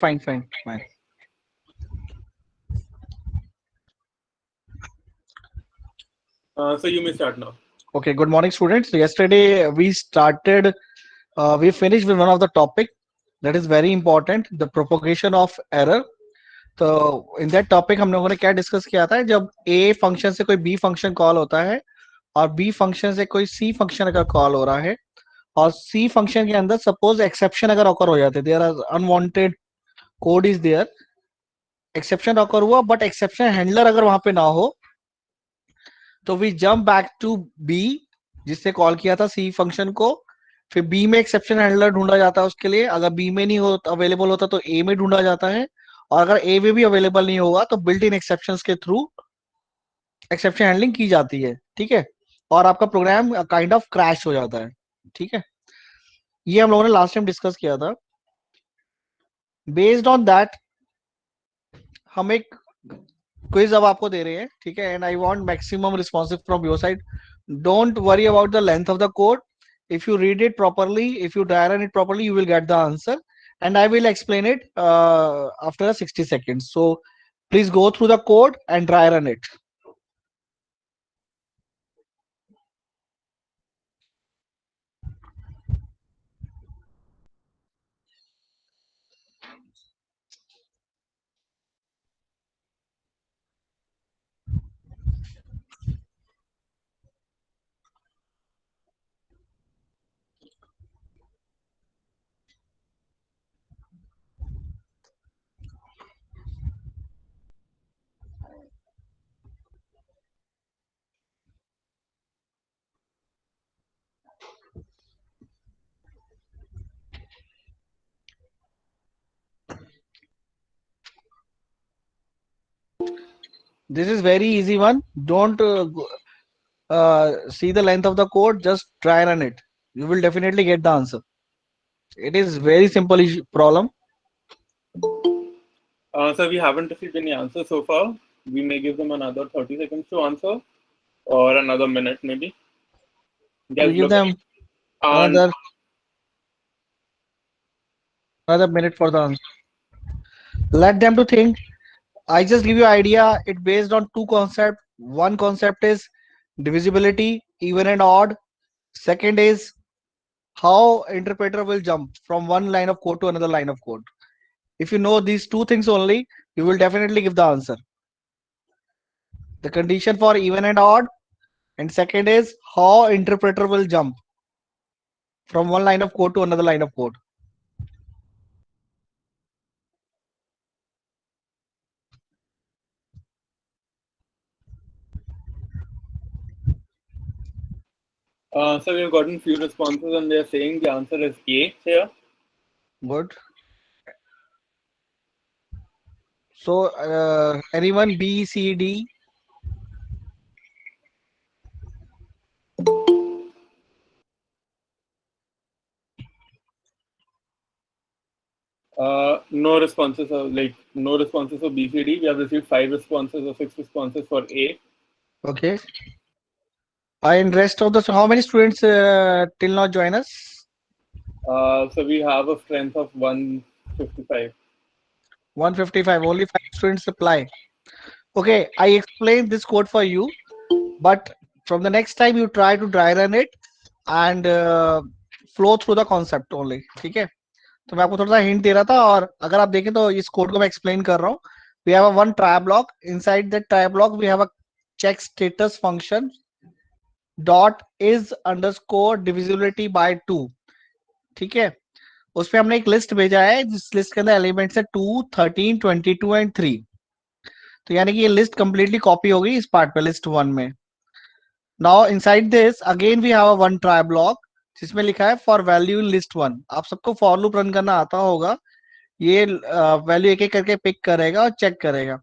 Fine. So you may start now. Okay, good morning, students. Yesterday we finished with one of the topic that is very important, the propagation of error. तो in that topic हम लोगों ने क्या discuss किया था, जब a function से कोई बी फंक्शन कॉल होता है और बी फंक्शन से कोई सी फंक्शन अगर कॉल हो रहा है और सी फंक्शन के अंदर सपोज एक्सेप्शन अगर ऑकर हो जाते, there are unwanted code is there, exception occur हुआ बट एक्सेप्शन हैंडलर अगर वहां पे ना हो तो we jump back to B जिससे कॉल किया था सी फंक्शन को, फिर बी में एक्सेप्शन हैंडलर ढूंढा जाता है उसके लिए, अगर बी में नहीं हो अवेलेबल होता तो ए में ढूंढा जाता है, और अगर ए में भी अवेलेबल नहीं होगा तो बिल्ट इन एक्सेप्शन के थ्रू एक्सेप्शन हैंडलिंग की जाती है, ठीक है, और आपका प्रोग्राम काइंड ऑफ क्रैश हो जाता है, ठीक है। ये हम लोगों ने लास्ट टाइम डिस्कस किया था। बेस्ड ऑन दैट हम एक क्विज अब आपको दे रहे हैं, ठीक है, and I want maximum responsive from your side. Don't worry about the length of the code, if you read it properly, if you dry run it properly, you will get the answer, and I will explain it after 60 seconds. So please go through the code and dry run it. This is very easy one. Don't see the length of the code, just try run it. You will definitely get the answer. It is very simple problem. So we haven't received any answer so far. We may give them another 30 seconds to answer, or another minute maybe. We Guys, give look. them And another minute for the answer. Let them to think. I just give you idea. It based on two concept. One concept is divisibility, even and odd. Second is how interpreter will jump from one line of code to another line of code. If you know these two things only, you will definitely give the answer. The condition for even and odd, and second is how interpreter will jump from one line of code to another line of code. so we've gotten few responses, and they're saying the answer is A here. Good. So anyone B, C, D? No responses are no responses for BCD. We have received 5 responses or 6 responses for A. Okay. And rest of the, how many students till now join us? So we have a strength of 155. 155. Only 5 students apply. Okay, I explained this code for you, but from the next time you try to dry run it and flow through the concept only, ठीक है। तो मैं आपको थोड़ा सा hint दे रहा था, और अगर आप देखें तो इस कोड को मैं एक्सप्लेन कर रहा हूँ। we have a one try block. Inside that try block we have a check status function dot is underscore divisibility by 2, ठीक है। उसपे हमने एक लिस्ट भेजा है जिस लिस्ट के अंदर एलिमेंट्स है 2, 13, 22 एंड 3। तो यानी कि ये लिस्ट कंप्लीटली कॉपी हो गई इस पार्ट पे, लिस्ट 1 में। Now inside this again we have a one try block जिसमें लिखा है फॉर वैल्यू इन लिस्ट 1। आप सबको फॉर लूप रन करना आता होगा। ये वैल्यू एक एक करके पिक करेगा और चेक करेगा।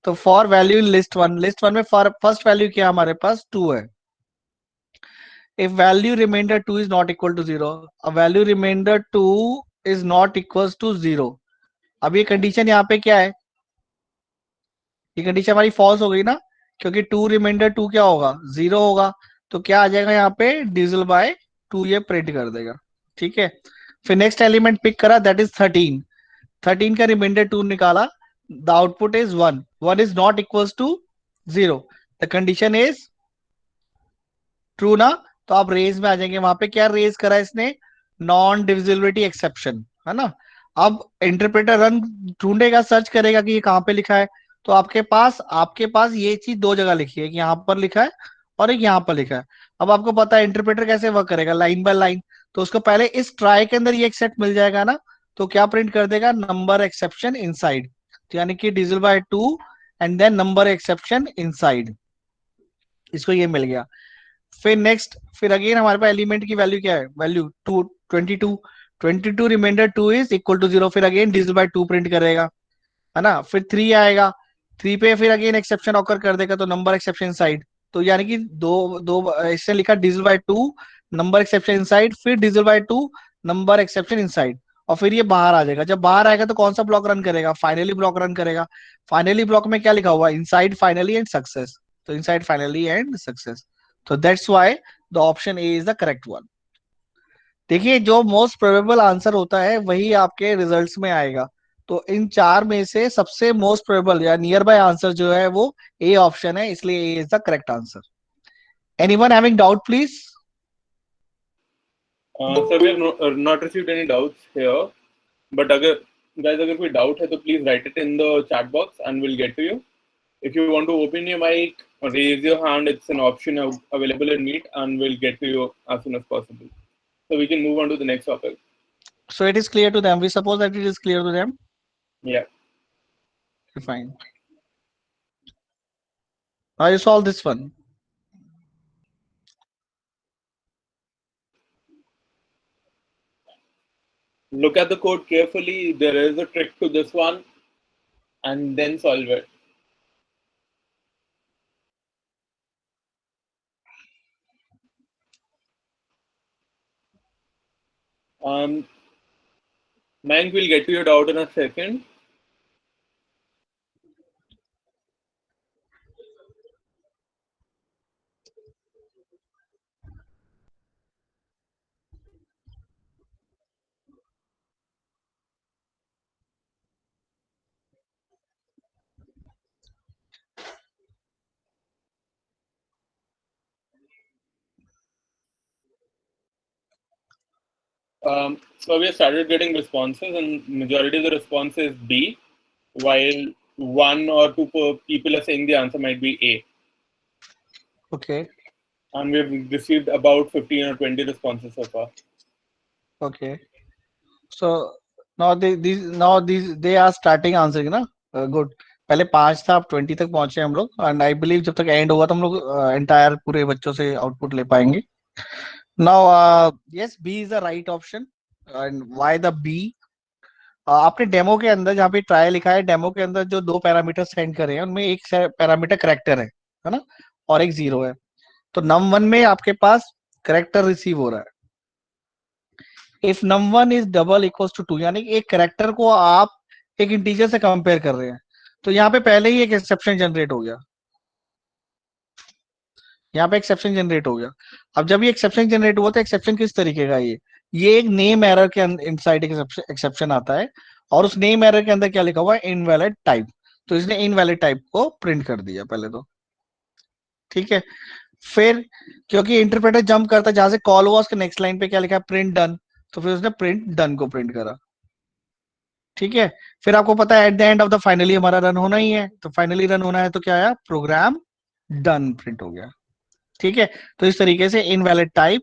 तो for value in list 1, list 1 में फर्स्ट वैल्यू क्या हमारे पास 2 है। if value remainder 2 is not equal to 0, a value remainder 2 is not equals to 0। अब ये कंडीशन यहाँ पे क्या है, ये कंडीशन हमारी फॉल्स हो गई ना, क्योंकि 2 रिमाइंडर 2 क्या होगा 0 होगा। तो क्या आ जाएगा यहाँ पे डिविजिबल बाय 2 ये प्रिंट कर देगा, ठीक है। फिर नेक्स्ट एलिमेंट पिक करा दैट इज 13। 13 का रिमाइंडर 2 निकाला, the output is 1, 1 is not equals to 0, the condition is true ना। तो आप रेज में आ जाएंगे, वहां पे क्या रेज करा इसने, नॉन डिविजिबिलिटी एक्सेप्शन, है ना। अब इंटरप्रेटर रन ढूंढेगा, सर्च करेगा कि ये कहाँ पे लिखा है। तो आपके पास ये चीज दो जगह लिखी है, कि यहाँ पर लिखा है और एक यहाँ पर लिखा है। अब आपको पता है इंटरप्रेटर कैसे वर्क करेगा, लाइन बाय लाइन। तो उसको पहले इस ट्राई के अंदर ये एक सेट मिल जाएगा ना, तो क्या प्रिंट कर देगा, नंबर एक्सेप्शन इनसाइड, यानी कि digital by 2 and then number exception inside, इसको ये मिल गया। फिर नेक्स्ट, फिर अगेन हमारे पास एलिमेंट की वैल्यू क्या है, value 2, 22, 22 remainder 2 is equal to 0, फिर अगेन डिजिटल बाय 2 प्रिंट करेगा, है ना। फिर 3 आएगा, 3 पे फिर अगेन एक्सेप्शन ऑकर कर देगा, तो नंबर एक्सेप्शन साइड, तो यानी कि दो दो इसने लिखा digital by 2 number exception inside, फिर digital by 2 number exception inside, और फिर ये बाहर आ जाएगा। जब बाहर आएगा तो कौन सा ब्लॉक रन करेगा, फाइनली ब्लॉक रन करेगा। फाइनली ब्लॉक में क्या लिखा हुआ है, इनसाइड फाइनली एंड सक्सेस, तो इनसाइड फाइनली एंड सक्सेस, तो that's why the option A is the correct one. देखिए, जो मोस्ट प्रोबेबल आंसर होता है वही आपके रिजल्ट्स में आएगा। तो इन चार में से सबसे मोस्ट प्रोबेबल या नियर बाय आंसर जो है वो ए ऑप्शन है, इसलिए A is the correct answer. Anyone having doubt please? So we have not received any doubts here, but अगर कोई doubt है तो please write it in the chat box and we'll get to you. If you want to open your mic, raise your hand. It's an option available in Meet, and we'll get to you as soon as possible. So we can move on to the next topic. So it is clear to them. We suppose that it is clear to them. Yeah. Fine. Now you solve this one. Look at the code carefully. There is a trick to this one, and then solve it. Mayank, we'll get to your doubt in a second. So we have started getting responses, and majority of the response is B, while 1 or 2 people are saying the answer might be A. Okay. And we've received about 15 or 20 responses so far. Okay. So now they are starting answering ना, good. पहले 5 था, अब 20 तक पहुंचे हम लोग, and I believe जब तक एंड होगा तो हम लोग एंटायर पूरे बच्चों से आउटपुट ले पाएंगे। Now yes, B is the right option. And why the B? आपने डेमो के अंदर जहाँ पे ट्रायल लिखा है, डेमो के अंदर जो दो पैरामीटर सेंड करे हैं उनमें एक पैरामीटर करेक्टर है ना, और एक जीरो है। तो num1 में आपके पास करेक्टर रिसीव हो रहा है। If num1 is double equals to 2, यानी एक करेक्टर को आप एक इंटीजर से कंपेयर कर रहे हैं, तो यहाँ पे पहले ही एक एक्सेप्शन जनरेट हो गया, यहाँ पे एक्सेप्शन जनरेट हो गया। अब जब ये एक्सेप्शन जनरेट हुआ तो एक्सेप्शन किस तरीके का, ये एक नेम एरर के इनसाइड एक्सेप्शन आता है, और उस नेम एरर के अंदर क्या लिखा हुआ है, इनवैलिड टाइप। तो इसने इनवैलिड टाइप को प्रिंट कर दिया पहले तो, ठीक है। फिर क्योंकि इंटरप्रेटर जंप करता है, जहां से कॉल हुआ उसके नेक्स्ट लाइन पे क्या लिखा है, प्रिंट डन, तो फिर उसने प्रिंट डन को प्रिंट करा, ठीक है। फिर आपको पता है eight the end of the finally हमारा रन होना ही है, तो फाइनली रन होना है तो क्या आया, प्रोग्राम डन प्रिंट हो गया, ठीक है। तो इस तरीके से invalid type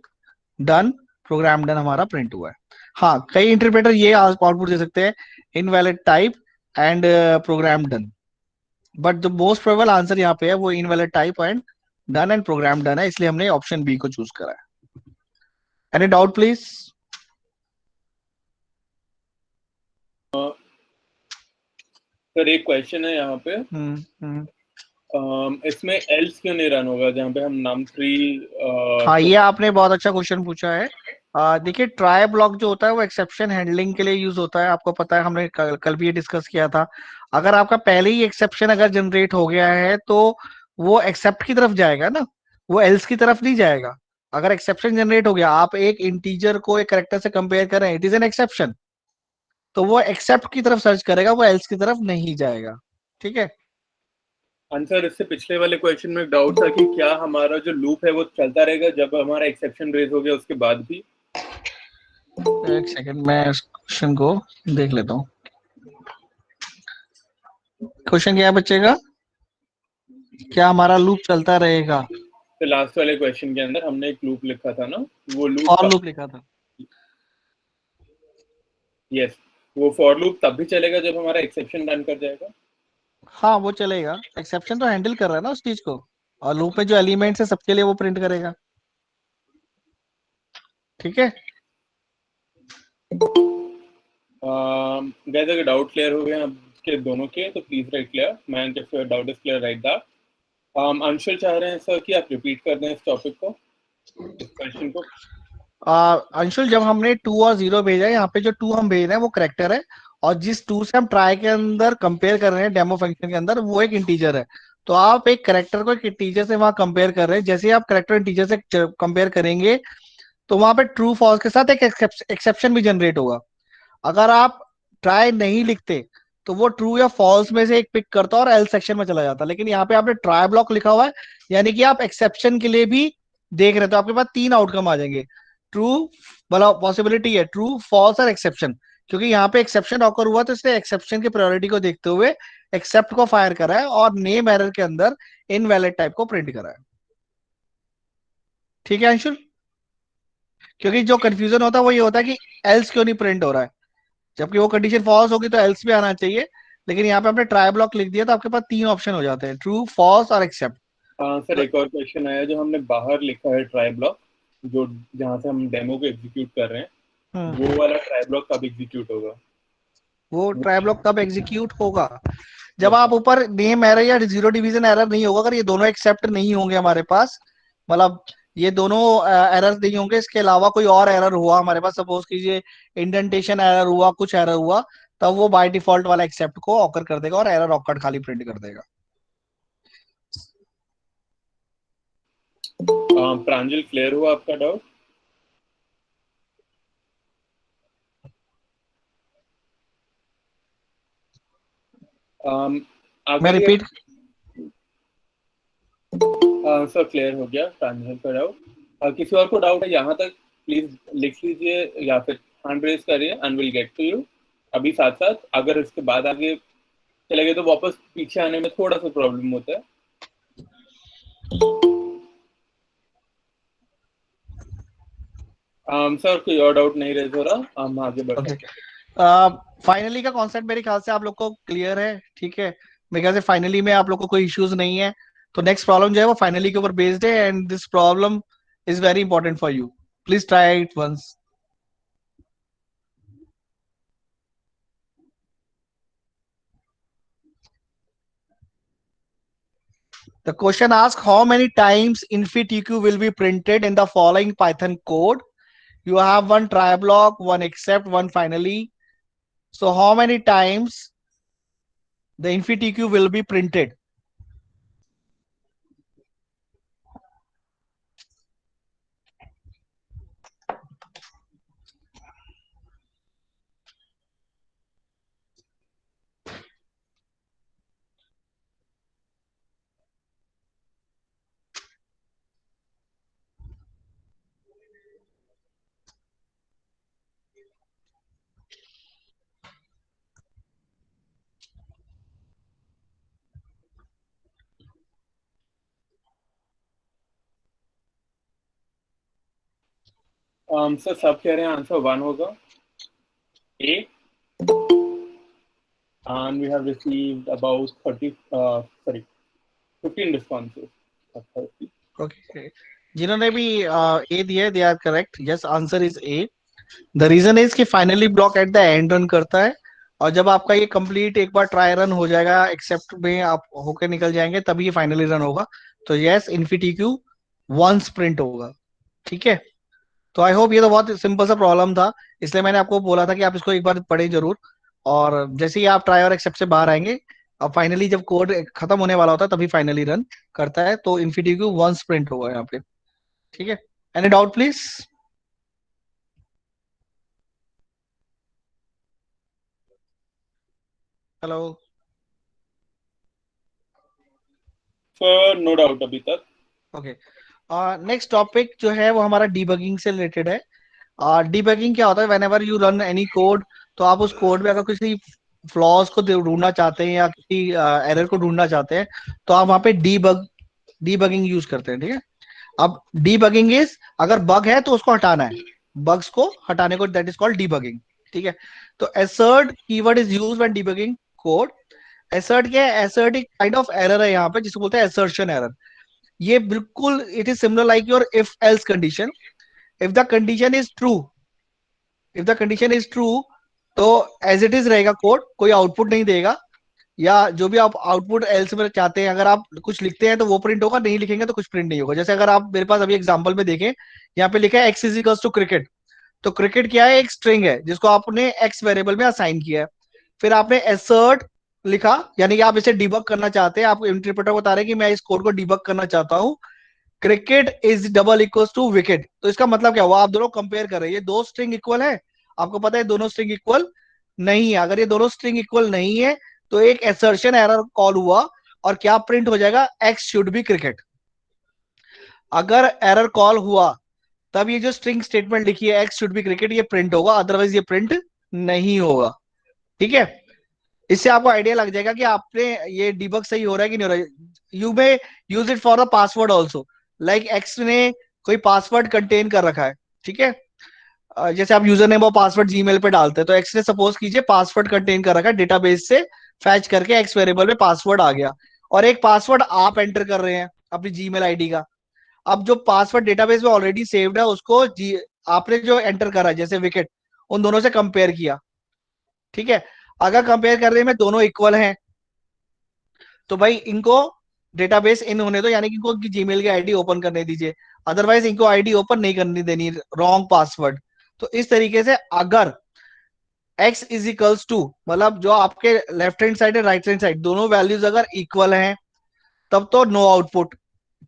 done, program done हमारा प्रिंट हुआ है। हाँ, कई इंटरप्रेटर ये आउटपुट दे सकते हैं, invalid type and program done, but the most probable answer यहाँ पे है वो invalid type and done and program done है, इसलिए हमने ऑप्शन बी को चूज करा है। Any doubt please? सर एक क्वेश्चन है यहाँ पे, इसमें एल्स क्यों नहीं रन होगा जहाँ पे हम num3 हाँ, ये आपने बहुत अच्छा क्वेश्चन पूछा है। देखिए, ट्राई ब्लॉक जो होता है वो एक्सेप्शन हैंडलिंग के लिए यूज होता है, आपको पता है, हमने कल भी ये डिस्कस किया था। अगर आपका पहले ही एक्सेप्शन अगर जनरेट हो गया है तो वो एक्सेप्ट की तरफ जाएगा ना, वो एल्स की तरफ नहीं जाएगा। अगर एक्सेप्शन जनरेट हो गया, आप एक इंटीजर को एक कैरेक्टर से कंपेयर कर रहे हैं, इट इज एन एक्सेप्शन, तो वो एक्सेप्ट की तरफ सर्च करेगा, वो एल्स की तरफ नहीं जाएगा। ठीक है। आंसर इससे पिछले वाले क्वेश्चन में डाउट था कि क्या हमारा जो लूप है वो चलता रहेगा जब हमारा एक्सेप्शन रेज हो गया उसके बाद भी। एक सेकंड, मैं इस क्वेश्चन को देख लेता हूँ। क्वेश्चन क्या है बच्चे का? क्या हमारा लूप चलता रहेगा? तो लास्ट वाले क्वेश्चन के अंदर हमने एक लूप लिखा था ना, वो लूप फॉर तब, लूप लिखा था। यस, वो फॉर लूप तब भी चलेगा जब हमारा एक्सेप्शन रन कर जाएगा। हाँ वो चलेगा, एक्सेप्शन तो हैंडल कर रहा है ना उस चीज को, और लूप में जो एलिमेंट्स है सबके लिए वो प्रिंट करेगा। ठीक है। गैस अगर डाउट क्लियर हो गए आपके दोनों के तो प्लीज राइट क्लियर। मैं if your doubt is clear right that. Anshul चाह रहे हैं सर कि आप रिपीट कर दें इस टॉपिक को, इस क्वेश्चन को। अंशुल, जब हमने 2 और 0 भेजा है, यहाँ पे जो 2 हम भेज रहे हैं वो करेक्टर है, और जिस 2 से हम ट्राई के अंदर कंपेयर कर रहे हैं डेमो फंक्शन के अंदर, वो एक इंटीजर है। तो आप एक करेक्टर को एक इंटीजर से वहां कंपेयर कर रहे हैं, जैसे ही आप करेक्टर इंटीजर से कंपेयर करेंगे तो वहां पे ट्रू फॉल्स के साथ एक एक्सेप्शन भी जनरेट होगा। अगर आप ट्राई नहीं लिखते तो वो ट्रू या फॉल्स में से एक पिक करता और एल सेक्शन में चला जाता, लेकिन यहाँ पे आपने ट्राई ब्लॉक लिखा हुआ है, यानी कि आप एक्सेप्शन के लिए भी देख रहे हो, तो आपके पास 3 आउटकम आ जाएंगे। ट्रू, मतलब पॉसिबिलिटी है ट्रू, फॉल्स और एक्सेप्शन। क्योंकि यहाँ पे एक्सेप्शन ऑकर हुआ तो इसने एक्सेप्शन की प्रायोरिटी को देखते हुए एक्सेप्ट को फायर करा है और नेम एरर के अंदर इनवैलिड टाइप को प्रिंट करा है। ठीक है अंशुल? क्योंकि जो कंफ्यूजन होता है वो ये होता है कि एल्स क्यों नहीं प्रिंट हो रहा है, जबकि वो कंडीशन फॉल्स होगी तो एल्स भी आना चाहिए। लेकिन यहाँ पे आपने ट्राई ब्लॉक लिख दिया तो आपके पास 3 ऑप्शन हो जाते हैं, ट्रू, फॉल्स और एक्सेप्ट। सर एक और क्वेश्चन आया जो हमने बाहर लिखा है ट्राई ब्लॉक, जो जहाँ से हम डेमो को एग्जीक्यूट कर रहे हैं, वो वाला ट्राई ब्लॉक कब एग्जीक्यूट होगा? वो ट्राई ब्लॉक तब एग्जीक्यूट होगा जब बता। आप ऊपर नेम एरर या जीरो डिवीजन एरर नहीं होगा, अगर ये दोनों एक्सेप्ट नहीं होंगे हमारे पास, मतलब ये दोनों एरर नहीं होंगे, इसके अलावा कोई और एरर हुआ हमारे पास, सपोज कीजिए इंडेंटेशन एरर हुआ, कुछ एरर हुआ, तब वो बाय डिफॉल्ट वाला एक्सेप्ट को ऑकर कर देगा और एरर ऑकर खाली प्रिंट कर देगा। प्रांजल क्लियर हुआ आपका डाउट? मैं अगर ये रिपीट। सर क्लियर हो गया प्रांजल का डाउट। किसी और को डाउट है यहाँ तक प्लीज लिख लीजिए या फिर हैंड रेज करिए and will get to you अभी साथ साथ। अगर इसके बाद आगे चले गए तो वापस पीछे आने में थोड़ा सा प्रॉब्लम होता है। सर कोई और डाउट नहीं रेज हो रहा, हम आगे बढ़ ओके। सकते हैं। फाइनली का कॉन्सेप्ट मेरे ख्याल से आप लोग को क्लियर है। ठीक है, मेरे ख्याल से फाइनली में आप लोग को कोई इश्यूज नहीं है। तो नेक्स्ट प्रॉब्लम जो है वो फाइनली के ऊपर बेस्ड है, and this problem is very important for you. Please try it once. The question asks how many times infitq will be printed in the following Python code. You have one try block, one except, one finally. So how many times the infitq will be printed? Sir सब कह रहे हैं answer 1 होगा, ए, and we have received about 30 15 responses. 30. Okay. जिन्होंने भी A दिया है they are correct, yes answer is A. The reason is कि finally block at the end run करता है, और जब आपका ये कंप्लीट एक बार ट्राई रन हो जाएगा, एक्सेप्ट में आप होकर निकल जाएंगे, तभी ये फाइनली रन होगा। तो यस इन्फिटिक्यू वंस प्रिंट होगा। ठीक है। तो आई होप, ये तो बहुत सिंपल सा प्रॉब्लम था, इसलिए मैंने आपको बोला था कि आप इसको एक बार पढ़ें जरूर। और जैसे ही आप ट्राई और एक्सेप्ट से बाहर आएंगे, अब फाइनली जब कोड खत्म होने वाला होता है तभी फाइनली रन करता है, तो इन्फिटिक्यू वंस प्रिंट होगा यहाँ पे। ठीक है। Any doubt please? Hello. Sir no doubt अभी तक। ओके, नेक्स्ट टॉपिक जो है वो हमारा डीबगिंग से रिलेटेड है। डीबगिंग क्या होता है? When ever you run any code, तो आप उस कोड में अगर किसी फ्लॉज को ढूंढना चाहते हैं या किसी एरर को ढूंढना चाहते हैं, तो आप वहां पे डीबगिंग यूज करते हैं, ठीक है। अब डीबगिंग इज, अगर बग है तो उसको हटाना है, बग्स को हटाने को, दैट इज कॉल्ड डीबगिंग, ठीक है। तो एसर्ट keyword is used when debugging code. एसर्ट क्या है? एसर्ट एक काइंड ऑफ एरर है यहाँ पे, जिसको बोलते हैं एसर्शन एरर। ये बिल्कुल it is similar like your if else condition. If the condition is true, if the condition is true, तो एज इट इज रहेगा कोड, कोई आउटपुट नहीं देगा। या जो भी आप आउटपुट एल्स में चाहते हैं, अगर आप कुछ लिखते हैं तो वो प्रिंट होगा, नहीं लिखेंगे तो कुछ प्रिंट नहीं होगा। जैसे अगर आप मेरे पास अभी एग्जांपल में देखें, यहाँ पे लिखा है X is equals to cricket. तो क्रिकेट क्या है? एक स्ट्रिंग है जिसको आपने एक्स वेरिएबल में असाइन किया है। फिर आपने एसर्ट लिखा, यानी कि आप इसे डिबग करना चाहते हैं, आप इंटरप्रेटर बता रहे हैं कि मैं इस कोड को डिबग करना चाहता हूँ। Cricket is double equal to wicket, तो इसका मतलब क्या हुआ? आप दोनों कंपेयर कर रहे हैं, ये दो स्ट्रिंग इक्वल है। आपको पता है दोनों स्ट्रिंग इक्वल नहीं है। अगर ये दोनों स्ट्रिंग इक्वल नहीं है, तो एक एसर्शन एरर कॉल हुआ, और क्या प्रिंट हो जाएगा? X should be cricket. अगर एरर कॉल हुआ, तब ये जो स्ट्रिंग स्टेटमेंट लिखी है एक्स शुड बी क्रिकेट, ये प्रिंट होगा, अदरवाइज ये प्रिंट नहीं होगा, ठीक है। इससे आपको आइडिया लग जाएगा कि आपने ये डिबग सही हो रहा है कि नहीं हो रहा है। You may use it for the password also, like x ने कोई पासवर्ड कंटेन कर रखा है, ठीक है। जैसे आप यूजर नेम और पासवर्ड जीमेल पे डालते हैं, तो एक्स ने सपोज कीजिए पासवर्ड कंटेन कर रखा है, डेटाबेस से फैच करके एक्स वेरिएबल में पासवर्ड आ गया, और एक पासवर्ड आप एंटर कर रहे हैं अपनी जीमेल आईडी का। अब जो पासवर्ड डेटाबेस में ऑलरेडी सेव्ड है, उसको आपने जो एंटर करा है, जैसे विकेट, उन दोनों से कंपेयर किया, ठीक है। अगर कंपेयर करने में दोनों इक्वल हैं, तो भाई इनको डेटाबेस इन होने दो, यानी कि इनको जीमेल की आईडी ओपन करने दीजिए, अदरवाइज इनको आईडी ओपन नहीं करनी देनी, रॉन्ग पासवर्ड। तो इस तरीके से अगर x इज इक्वल्स टू, मतलब जो आपके लेफ्ट हैंड साइड है राइट हैंड साइड, दोनों वैल्यूज अगर इक्वल हैं, तब तो नो आउटपुट,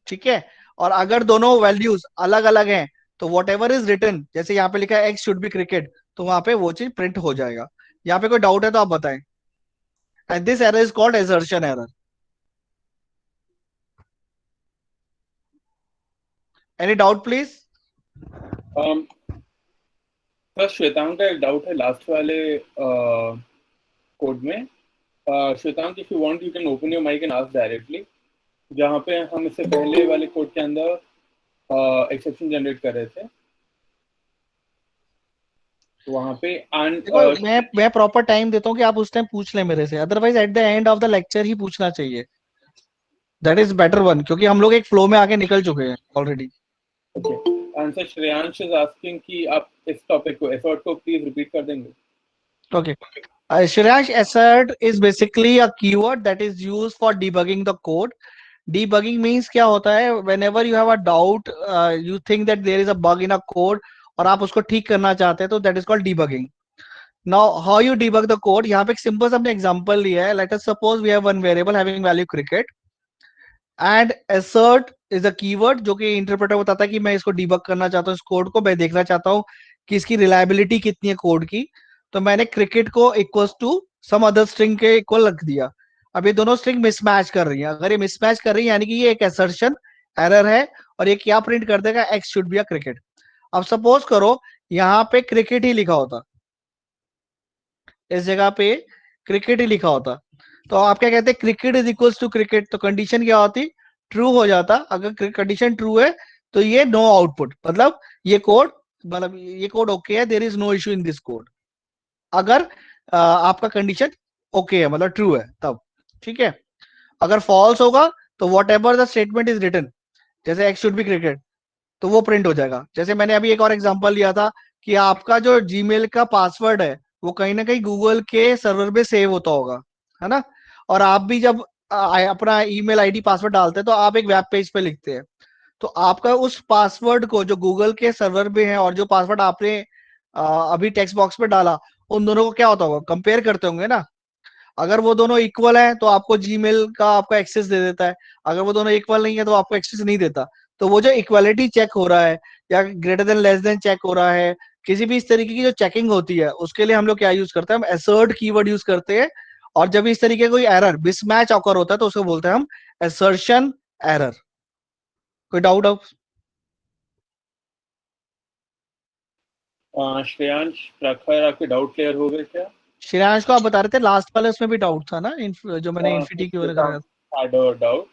ठीक है। और अगर दोनों वैल्यूज अलग अलग हैं, तो वॉट एवर इज रिटर्न, जैसे यहाँ पे लिखा है एक्स शुड बी क्रिकेट, तो वहां पे वो चीज प्रिंट हो जाएगा। यहाँ पे कोई डाउट है तो आप बताएं। And this error is called assertion error. Any doubt please? Sir Shwetang का एक डाउट है लास्ट वाले कोड में। Shwetang, if you want you can open your mic and ask directly. जहाँ पे हम इससे पहले वाले कोड के अंदर एक्सेप्शन जनरेट कर रहे थे, तो वहाँ पे देखो, मैं प्रॉपर टाइम देता हूँ कि आप उस टाइम पूछ लें मेरे से, otherwise at the end of the lecture ही पूछना चाहिए। दैट इज बेटर वन, क्योंकि हम लोग एक फ्लो में आके निकल चुके हैं already. Okay. Answer Shreyansh is asking कि आप इस टॉपिक को, एफर्ट को प्लीज रिपीट कर देंगे। Okay, Shreyansh, assert is basically a keyword that is used for debugging the code. Debugging means क्या होता है? Whenever you have a doubt, you think that there is a bug in a code, और आप उसको ठीक करना चाहते हैं, तो that is called debugging. Now, how you debug the code? यहाँ पे एक simple सा हमने example लिया है. Let us suppose we have one variable having value cricket, and assert is a keyword जो कि इंटरप्रेटर बताता है कि मैं इसको डिबग करना चाहता हूँ, इस कोड को मैं देखना चाहता हूँ कि इसकी रिलायबिलिटी कितनी है कोड की। तो मैंने क्रिकेट को equals to some other string के इक्वल रख दिया। अब ये दोनों स्ट्रिंग मिसमैच कर रही है, अगर ये मिसमैच कर रही है, यानी कि ये एक असर्शन एरर है, और ये क्या प्रिंट कर देगा? X should be a cricket. अब सपोज करो यहाँ पे क्रिकेट ही लिखा होता, इस जगह पे क्रिकेट ही लिखा होता, तो आप क्या कहते हैं? Cricket is equals to cricket, तो कंडीशन क्या होती? ट्रू हो जाता। अगर कंडीशन ट्रू है, तो ये नो आउटपुट, मतलब ये कोड, मतलब ये कोड ओके है, there is no issue in this code. अगर आपका कंडीशन ओके है, मतलब ट्रू है, तब ठीक है। अगर फॉल्स होगा, तो whatever the statement is written, जैसे एक्स शुड बी क्रिकेट, तो वो प्रिंट हो जाएगा। जैसे मैंने अभी एक और एग्जांपल लिया था कि आपका जो जीमेल का पासवर्ड है, वो कहीं ना कहीं गूगल के सर्वर पे सेव होता होगा, है ना। और आप भी जब अपना ईमेल आईडी पासवर्ड डालते हैं, तो आप एक वेब पेज पे लिखते हैं, तो आपका उस पासवर्ड को जो गूगल के सर्वर पे है, और जो पासवर्ड आपने अभी टेक्स्ट बॉक्स पे डाला, उन दोनों को क्या होता होगा? कंपेयर करते होंगे ना। अगर वो दोनों इक्वल है, तो आपको जीमेल का आपका एक्सेस दे देता है। अगर वो दोनों इक्वल नहीं है, तो आपको एक्सेस नहीं देता। तो वो जो इक्वालिटी चेक हो रहा है, या greater than less than check हो रहा है, किसी भी इस तरीके की जो चेकिंग होती है, उसके लिए हम लोग क्या यूज करते हैं? हम एसर्ट कीवर्ड यूज करते हैं। और जब इस तरीके कोई एरर मिसमैच ऑकर होता है तो उसको बोलते हैं हम assertion एरर. कोई डाउट अब? श्रेयांश, प्रखर, आपके डाउट क्लियर हो गए क्या? श्रेयांश को आप बता रहे थे लास्ट वाले उसमें भी डाउट था ना, जो मैंने इन्फिनिटी की वजह कराया था. had a doubt.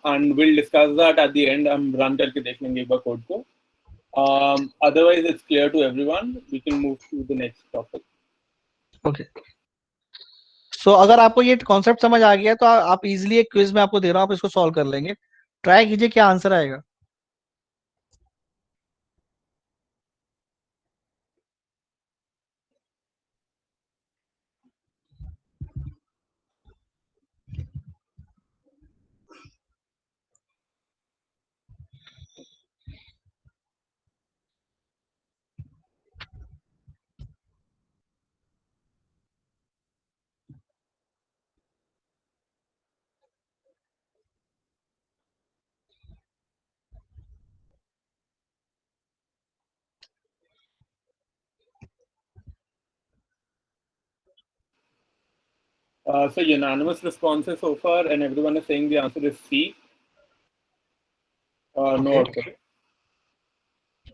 And we'll discuss that at the end. हम run करके देख लेंगे एक बार कोड को. Otherwise, it's clear to everyone. We can move to the next topic. Okay. So अगर आपको ये कॉन्सेप्ट समझ आ गया तो आप इजीली एक क्विज में आपको दे रहा हूं, आप इसको सॉल्व कर लेंगे. ट्राई कीजिए क्या आंसर आएगा. So unanimous responses so far, and everyone is saying the answer is C. No Okay. output.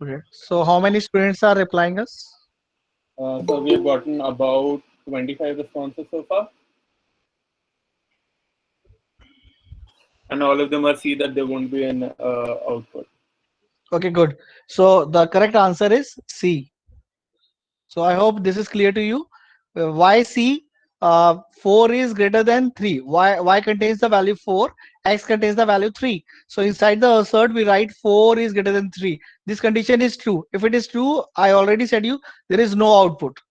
Okay. So how many students are replying us? So we have gotten about 25 responses so far, and all of them are C that there won't be an output. Okay, good. So the correct answer is C. So I hope this is clear to you. Why C? 4 is greater than 3. Y contains the value 4, X contains the value 3. So inside the assert, we write 4 is greater than 3. This condition is true. If it is true, I already said you, there is no output.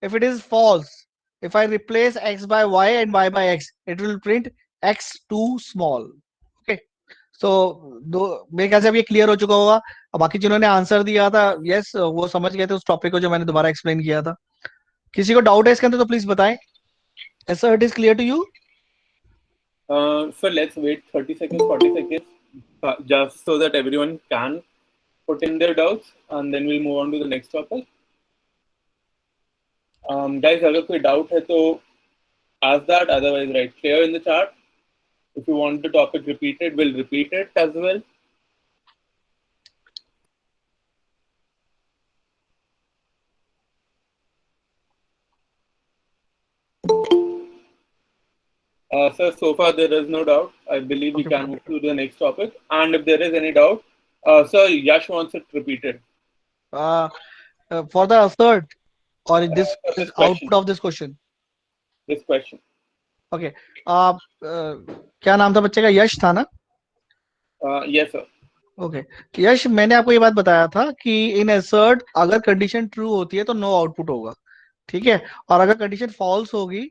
If it is false, if I replace X by Y and Y by X, it will print X too small. Okay. So दो मेरे ख्याल से अब ये clear हो चुका होगा. अब बाकी जिन्होंने आंसर दिया था, यस, वो समझ गए थे उस टॉपिक को जो मैंने दोबारा एक्सप्लेन किया था. किसी को डाउट है इसके अंदर तो प्लीज बताएं. Sir it is clear to you? So let's wait 30 seconds, 40 seconds, just so that everyone can put in their doubts, and then we'll move on to the next topic. Guys, अगर कोई doubt है तो ask that. Otherwise, write clear in the chat. If you want the topic repeated, we'll repeat it as well. So far there is no doubt. I believe we can move to the next topic. And if there is any doubt, sir, Yash wants it repeated. For the third, or this For is this question. output of this question. This question. Okay. क्या नाम था बच्चे का? यश था ना? Yes, sir. Okay. यश, मैंने आपको ये बात बताया था कि इन एसर्ट अगर कंडीशन ट्रू होती है तो नो आउटपुट होगा. ठीक है. और अगर कंडीशन फॉल्स होगी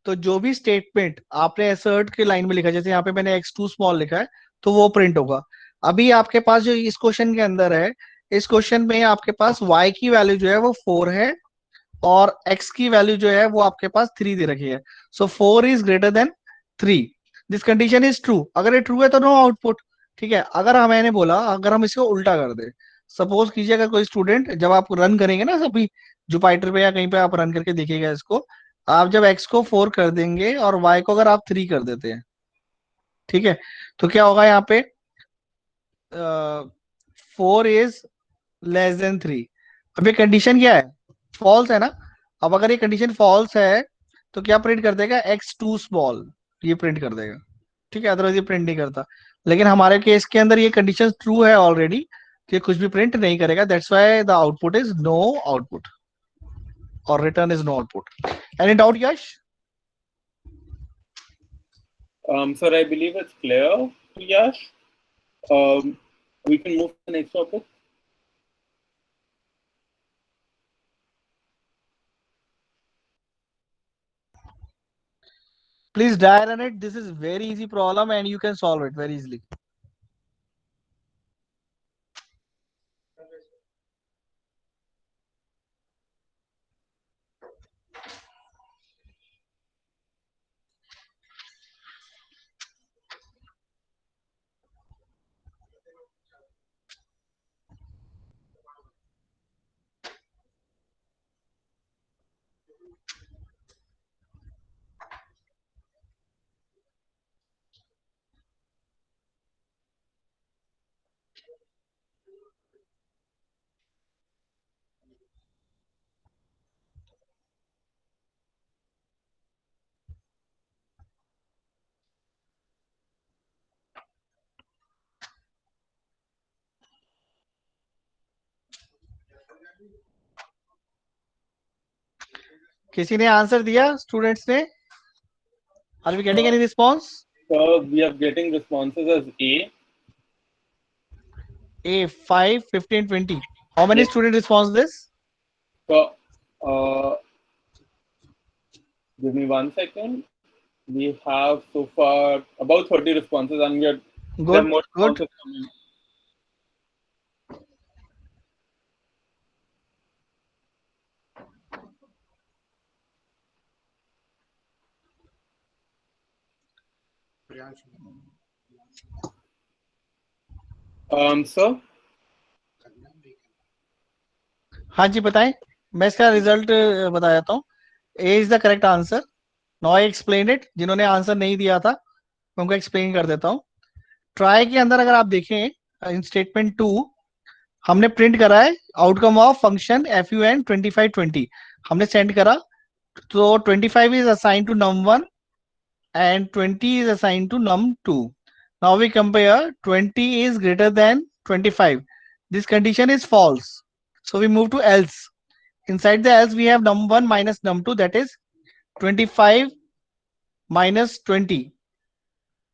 तो जो भी स्टेटमेंट आपने एसर्ट के लाइन में लिखा, जैसे यहाँ पे मैंने एक्स टू स्मॉल लिखा है, तो वो प्रिंट होगा. अभी आपके पास जो इस क्वेश्चन के अंदर है, इस क्वेश्चन में आपके पास y की वैल्यू जो है वो 4 है और x की वैल्यू जो है वो आपके पास 3 दे रखी है. सो 4 is greater then 3. This condition is true. अगर ये ट्रू है तो नो आउटपुट. ठीक है. अगर मैंने बोला, अगर हम इसको उल्टा कर दे, सपोज कीजिए अगर कोई स्टूडेंट, जब आप रन करेंगे ना सभी जुपाइटर पे या कहीं पे आप रन करके देखिएगा इसको, आप जब x को 4 कर देंगे और y को अगर आप 3 कर देते हैं, ठीक है, तो क्या होगा यहाँ पे? 4 इज लेस देन 3. अब ये कंडीशन क्या है? फॉल्स है ना. अब अगर ये कंडीशन फॉल्स है तो क्या प्रिंट कर देगा? एक्स टू स्मॉल, ये प्रिंट कर देगा. ठीक है. अदरवाइज ये प्रिंट नहीं करता. लेकिन हमारे केस के अंदर ये कंडीशन ट्रू है ऑलरेडी, तो ये कुछ भी प्रिंट नहीं करेगा. That's why the output is no output और return is no output. Any doubt Yash? Sir, I believe it's clear to Yash. We can move to the next topic. Please dry run it. This is very easy problem and you can solve it very easily. किसी ने answer दिया students ने? Are we getting any response? So we are getting responses as A. A 5, 15, 20. How many Yes. student response this? So give me 1 second. We have so far about 30 responses, and we have Good, more good. responses coming. Sir, हाँ जी बताएं, मैं इसका result बता देता हूँ. A is the correct answer. Now I explain it. जिन्होंने answer नहीं दिया था मैं उनको एक्सप्लेन कर देता हूँ. ट्राई के अंदर अगर आप देखें, इन स्टेटमेंट 2 हमने प्रिंट करा है outcome of function F U N 2520 हमने सेंड करा. तो 25 is assign to num1 and 20 is assigned to num2. Now we compare 20 is greater than 25. This condition is false. So we move to else. Inside the else we have num1 minus num2, that is 25 minus 20,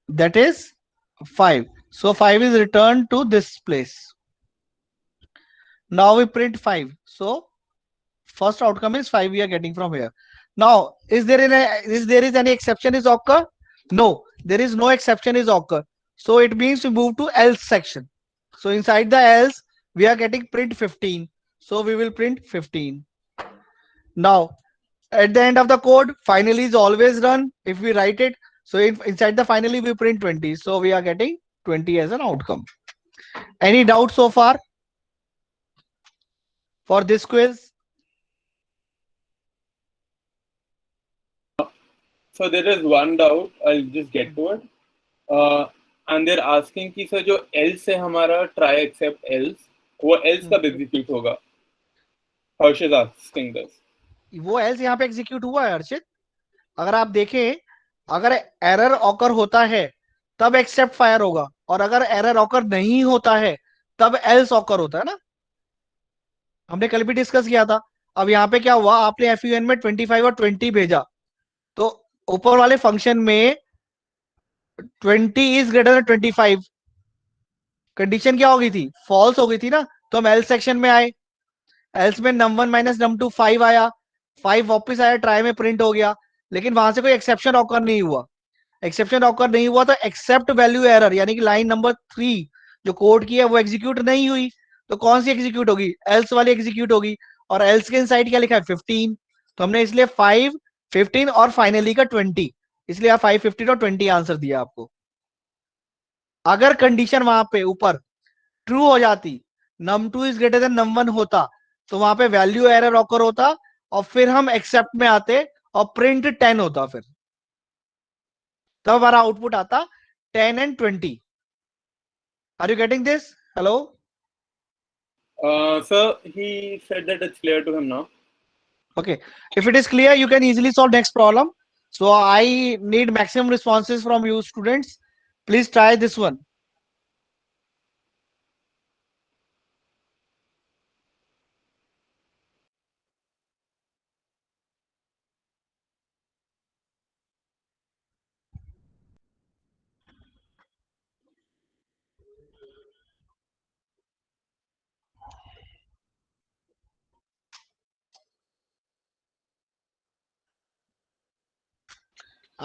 that is 5. So 5 is returned to this place. Now we print 5. So first outcome is 5 we are getting from here. Now is there any exception is occur? No, there is no exception is occur. So it means we move to else section. So inside the else we are getting print 15. So we will print 15. Now at the end of the code, finally is always run if we write it. So inside the finally we print 20. So we are getting 20 as an outcome. Any doubt so far for this quiz? so there is one doubt. I'll just get to it. And they're asking कि sir जो else है हमारा try except else, वो else कब execute होगा? Harsh is asking this. वो else यहाँ पे एग्जीक्यूट हुआ है अर्चित. अगर आप देखें, अगर एरर ऑकर होता है तब एक्सेप्ट फायर होगा, और अगर एरर ऑकर नहीं होता है तब एल्स ऑकर होता है ना. हमने कल भी डिस्कस किया था. अब यहाँ पे क्या हुआ, आपने एफ में 25 और 20 भेजा, तो ऊपर वाले फंक्शन में 20 इज ग्रेटर देन 25. कंडीशन क्या हो गई थी, फॉल्स हो गई थी ना. तो हम एल्स सेक्शन में आए. एल्स में num1 माइनस num2 5 आया. 5 वापस आया, ट्राई में प्रिंट हो गया. लेकिन वहां से कोई एक्सेप्शन ऑकर नहीं हुआ. एक्सेप्शन ऑकर नहीं हुआ तो एक्सेप्ट वैल्यू एरर यानी कि लाइन नंबर 3 जो कोड की है वो एग्जीक्यूट नहीं हुई. तो कौन सी एग्जीक्यूट होगी, एल्स वाली एग्जीक्यूट होगी. और एल्स के इनसाइड क्या लिखा है, 15. तो हमने इसलिए 5, 15 और फाइनली का 20, इसलिए 5, 15 और 20 आंसर दिया आपको. अगर कंडीशन वहां पे ऊपर ट्रू हो जाती, num2 is greater then num1 होता, तो वहां पे वैल्यू एरर ऑकर होता और फिर हम एक्सेप्ट में आते और प्रिंट 10 होता. फिर तब हमारा आउटपुट आता 10 and 20. Are you getting this? Hello. Sir, he said that it's clear to him now. Okay, if it is clear you can easily solve next problem. So I need maximum responses from you students. Please try this one.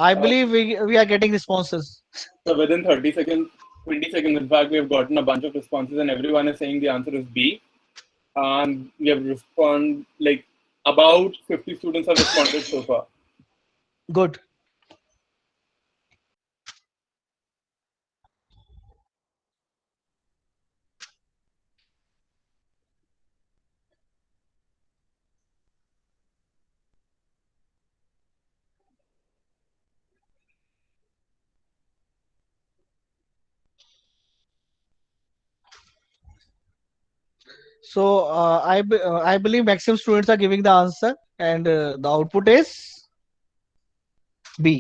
I believe we are getting responses. So within 30 seconds, 20 seconds, in fact, we have gotten a bunch of responses, and everyone is saying the answer is B. And we have responded, like, about 50 students have responded so far. Good. So I believe maximum students are giving the answer, and the output is B,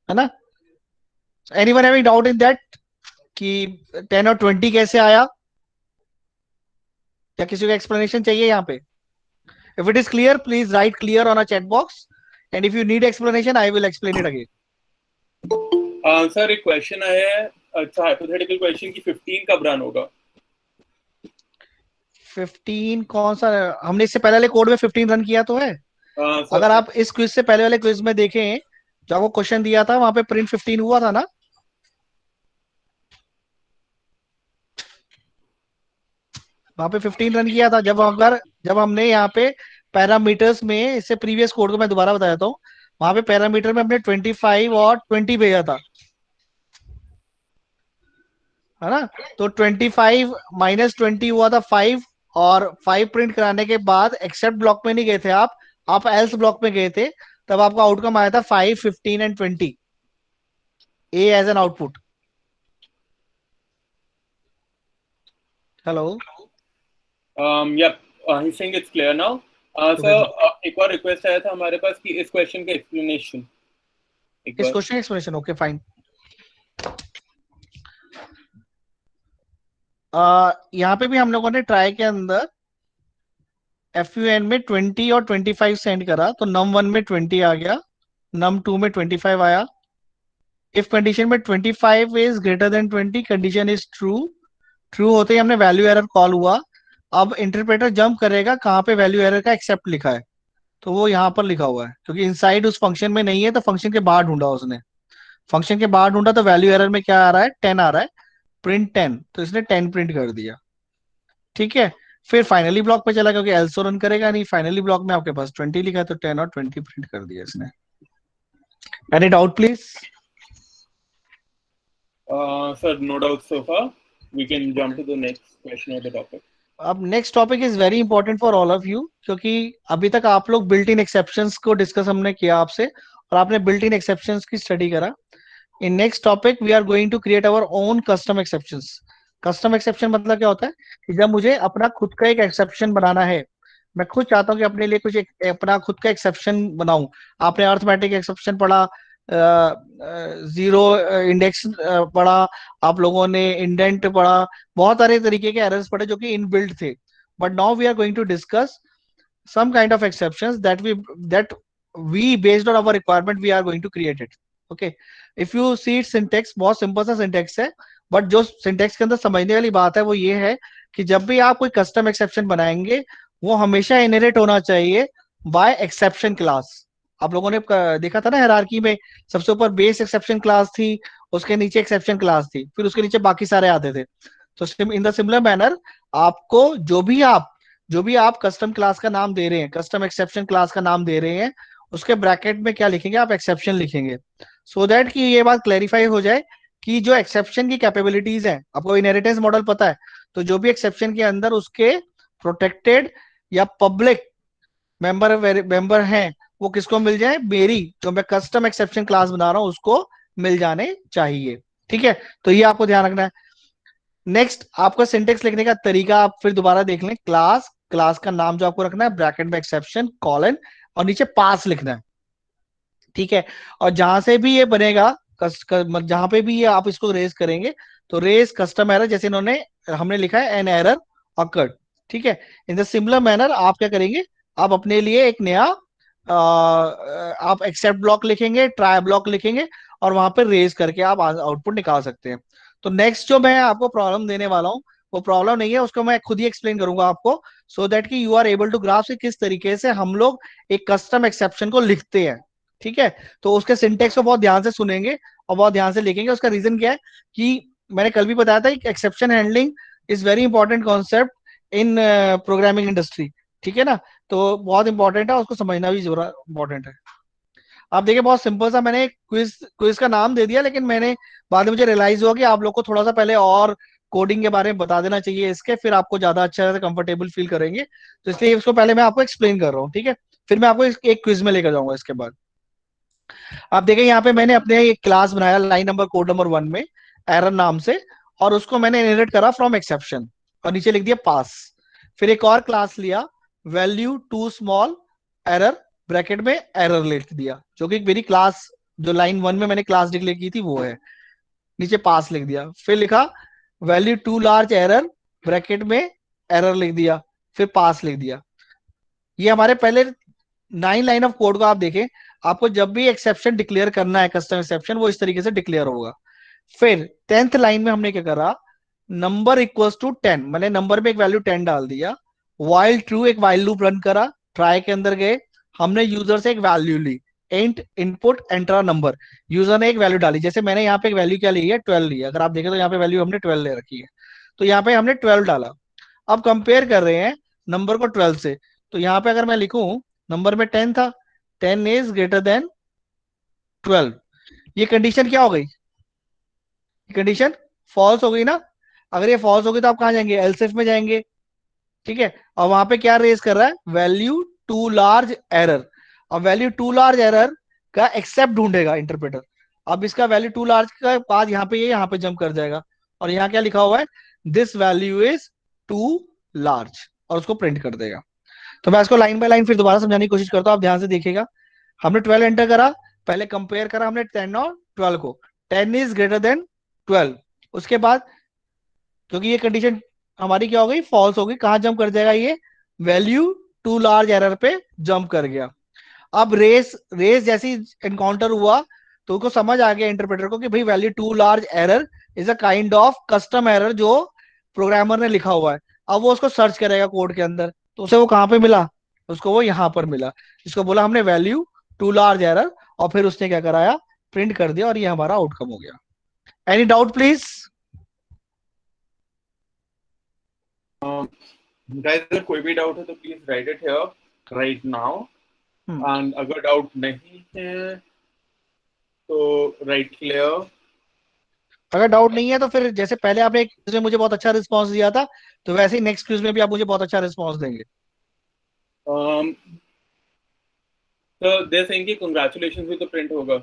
है ना? Anyone having doubt in that कि 10 और 20 कैसे आया? क्या किसी को explanation चाहिए यहाँ पे? If it is clear, please write clear on a chat box. And if you need explanation, I will explain it again. Sir एक क्वेश्चन आया है, अच्छा हाइपोथेटिकल क्वेश्चन कि 15 कब रन होगा? 15 कौन सा? हमने इससे पहले वाले कोड में 15 रन किया तो है। अगर आप इस क्विज से पहले वाले क्विज में देखें, जो आपको क्वेश्चन दिया था वहां पे प्रिंट 15 हुआ था ना? वहां पे 15 रन किया था। जब हमने यहाँ पे पैरामीटर्स में, इससे प्रीवियस कोड को मैं दोबारा बताया था, वहां पे पैरामीटर में हमने 25 और 20 भेजा था, है ना? तो 25 माइनस 20 हुआ था 5, और 5 प्रिंट कराने के बाद एक्सेप्ट ब्लॉक में नहीं गए थे आप एल्स ब्लॉक में गए थे। तब आपका आउटकम आया था 5, 15 and 20 a as an output. Hello? yep, he's saying it's clear now. Sir एक और रिक्वेस्ट आया था हमारे पास कि इस क्वेश्चन का एक्सप्लेनेशन, इस क्वेश्चन एक्सप्लेनेशन, ओके फाइन। यहाँ पे भी हम लोगों ने ट्राई के अंदर FUN में 20 और 25 सेंड करा, तो num1 में 20 आ गया, num2 में 25 आया। इफ कंडीशन में 25 is greater then 20, condition is true. True होते ही हमने वैल्यू एरर कॉल हुआ। अब इंटरप्रेटर जंप करेगा कहाँ पे वैल्यू एरर का एक्सेप्ट लिखा है, तो वो यहाँ पर लिखा हुआ है, क्योंकि इनसाइड उस फंक्शन में नहीं है, तो फंक्शन के बाहर ढूंढा उसने। फंक्शन के बाहर ढूंढा तो वैल्यू एरर में क्या आ रहा है? 10 आ रहा है, प्रिंट 10, तो इसने 10 प्रिंट कर दिया। ठीक है, फिर फाइनली ब्लॉक पे चला, क्योंकि एल्सो रन करेगा नहीं। फाइनली ब्लॉक में आपके पास 20 लिखा है, तो 10 और 20 प्रिंट कर दिया इसने। Any doubt please? Sir no doubt so far, we can jump to the next question of the topic. अब next topic is very important for all of you, क्योंकि अभी तक आप लोग बिल्ट इन एक्सेप्शंस को डिस्कस हमने किया आपसे, और आपने बिल्ट इन एक्सेप्शंस की स्टडी करा। In next topic we are going to create our own custom exceptions. Custom exception मतलब क्या होता है कि जब मुझे अपना खुद का एक एक्सेप्शन बनाना है, मैं खुद चाहता हूँ कि अपने लिए कुछ अपना खुद का एक्सेप्शन बनाऊं। आपने अर्थमेटिक एक्सेप्शन पढ़ा, जीरो इंडेक्स पढ़ा, आप लोगों ने इंडेंट पढ़ा, बहुत सारे तरीके के एरर्स पढ़े जो कि इनबिल्ट थे। But now we are going to discuss some kind of exceptions that we based on our requirement we are going to create it. Okay, if you see its syntax, बहुत simple सा syntax है, but जो syntax के अंदर समझने वाली बात है वो ये है कि जब भी आप कोई कस्टम एक्सेप्शन बनाएंगे, वो हमेशा इनहेरिट होना चाहिए बाय एक्सेप्शन क्लास। आप लोगों ने देखा था ना, हायरार्की में सबसे ऊपर बेस एक्सेप्शन क्लास थी, उसके नीचे एक्सेप्शन क्लास थी, फिर उसके नीचे बाकी सारे आते थे। तो इन द सिमिलर मैनर, आपको जो भी आप कस्टम क्लास का नाम दे रहे हैं, कस्टम एक्सेप्शन क्लास का नाम दे रहे हैं, उसके ब्रैकेट में क्या लिखेंगे? आप एक्सेप्शन लिखेंगे, सो दैट कि ये बात क्लैरिफाई हो जाए कि जो एक्सेप्शन की कैपेबिलिटीज हैं, आपको इनहेरिटेंस मॉडल पता है, तो जो भी एक्सेप्शन के अंदर उसके प्रोटेक्टेड या पब्लिक मेंबर हैं, वो किसको मिल जाए? मेरी जो मैं कस्टम एक्सेप्शन क्लास बना रहा हूं उसको मिल जाने चाहिए। ठीक है, तो ये आपको ध्यान रखना है। नेक्स्ट, आपका सिंटेक्स लिखने का तरीका आप फिर दोबारा देख लें। क्लास का नाम जो आपको रखना है, ब्रैकेट में एक्सेप्शन, कॉलन, और नीचे पास लिखना है। ठीक है, और जहां से भी ये बनेगा, जहां पे भी ये आप इसको रेज करेंगे, तो रेज कस्टम एरर, जैसे हमने लिखा है एन एरर अकर्ड। ठीक है, इन द सिमिलर मैनर आप क्या करेंगे? आप अपने लिए एक नया आप एक्सेप्ट ब्लॉक लिखेंगे, ट्राई ब्लॉक लिखेंगे, और वहां पर रेज करके आप आउटपुट निकाल सकते हैं। तो नेक्स्ट जो मैं आपको प्रॉब्लम देने वाला हूं, वो प्रॉब्लम नहीं है, उसको मैं खुद ही एक्सप्लेन करूंगा आपको, सो दैट कि you are able to grasp किस तरीके से हम लोग एक कस्टम एक्सेप्शन को लिखते हैं। ठीक है, तो उसके सिंटेक्स को बहुत ध्यान से सुनेंगे और बहुत ध्यान से लिखेंगे। उसका रीजन क्या है कि मैंने कल भी बताया था, exception handling is very important concept in programming industry. ठीक है ना, तो बहुत इंपॉर्टेंट है, उसको समझना भी जरूर इंपॉर्टेंट है। आप देखिए, बहुत सिंपल सा मैंने क्विज का नाम दे दिया, लेकिन मैंने बाद में मुझे रियलाइज हुआ कि आप लोग को थोड़ा सा पहले और कोडिंग के बारे में बता देना चाहिए इसके, फिर आपको ज्यादा अच्छा कंफर्टेबल फील करेंगे, तो इसलिए इसको पहले मैं आपको एक्सप्लेन कर रहा हूँ। ठीक है, फिर मैं आपको एक क्विज में लेकर जाऊंगा इसके बाद। आप देखिए, यहाँ पे मैंने अपने एक क्लास बनाया लाइन नंबर कोड नंबर 1 में एरर नाम से, और उसको मैंने इनहेरिट करा फ्रॉम एक्सेप्शन, और नीचे लिख दिया पास। फिर एक और क्लास लिया, value too small error, bracket में एरर लिख दिया, जो कि मेरी क्लास, जो लाइन 1 में मैंने क्लास डिक्लेयर की थी वो है, नीचे पास लिख दिया। फिर लिखा value too large error, bracket में एरर लिख दिया, फिर पास लिख दिया। ये हमारे पहले 9 लाइन ऑफ कोड को आप देखें, आपको जब भी एक्सेप्शन डिक्लेयर करना है, कस्टम एक्सेप्शन, वो इस तरीके से डिक्लेयर होगा। फिर 10th लाइन में हमने क्या करा, नंबर इक्वल्स टू 10, मैंने नंबर में एक वैल्यू 10 डाल दिया, वाइल ट्रू एक वाइल लूप रन करा, ट्राई के अंदर गए, हमने यूजर से एक वैल्यू ली, int input enter number, user ने एक वैल्यू डाली, जैसे मैंने यहाँ पे एक वैल्यू क्या ली है, 12 ली है, अगर आप देखें तो यहाँ पे वैल्यू हमने 12 ले रखी है, तो यहाँ पे हमने 12 डाला। अब कंपेयर कर रहे हैं नंबर को 12 से, तो यहाँ पे अगर मैं लिखूं, नंबर में 10 था, 10 इज ग्रेटर देन 12, ये कंडीशन क्या हो गई, कंडीशन फॉल्स हो गई ना। अगर ये फॉल्स हो गई तो आप कहाँ जाएंगे, एल्सिफ में जाएंगे, ठीक है। और वहां पे क्या रेज कर रहा है, वैल्यू टू लार्ज एरर, और वैल्यू टू लार्ज एरर का एक्सेप्ट ढूंढेगा इंटरप्रेटर। अब इसका वैल्यू टू लार्ज का बाद यहाँ पे, ये यहाँ पे जंप कर जाएगा, और यहाँ क्या लिखा हुआ है, this value is too large, और उसको प्रिंट कर देगा। तो मैं इसको लाइन बाय लाइन फिर दोबारा समझाने की कोशिश करता हूँ, आप ध्यान से देखिएगा। हमने 12 एंटर करा, पहले कंपेयर करा हमने 10 और 12 को, 10 इज ग्रेटर देन 12, उसके बाद क्योंकि ये कंडीशन हमारी क्या हो गई, फॉल्स हो गई, कहां जंप कर जाएगा ये, वैल्यू टू लार्ज एरर पे जंप कर गया। अब रेस रेस जैसी एनकाउंटर हुआ, तो उनको समझ आ गया इंटरप्रेटर को कि भाई value too large error is a kind of custom error जो प्रोग्रामर ने लिखा हुआ है। अब वो उसको सर्च करेगा कोड के अंदर, तो उसे वो कहां पे मिला, उसको वो यहां पर मिला, जिसको बोला हमने वैल्यू टू लार्ज एरर, और फिर उसने क्या कराया, प्रिंट कर दिया, और ये हमारा आउटकम हो गया। Any doubt please. गाइस अगर कोई भी डाउट है तो please right it here right now, and अगर डाउट नहीं है तो राइट क्लियर। अगर डाउट नहीं है तो फिर जैसे पहले आपने एक क्विज में मुझे बहुत अच्छा रिस्पांस दिया था, तो वैसे ही नेक्स्ट क्विज में भी आप मुझे बहुत अच्छा रिस्पांस देंगे। तो दे सेइंग कि कांग्रेचुलेशंस भी तो प्रिंट होगा।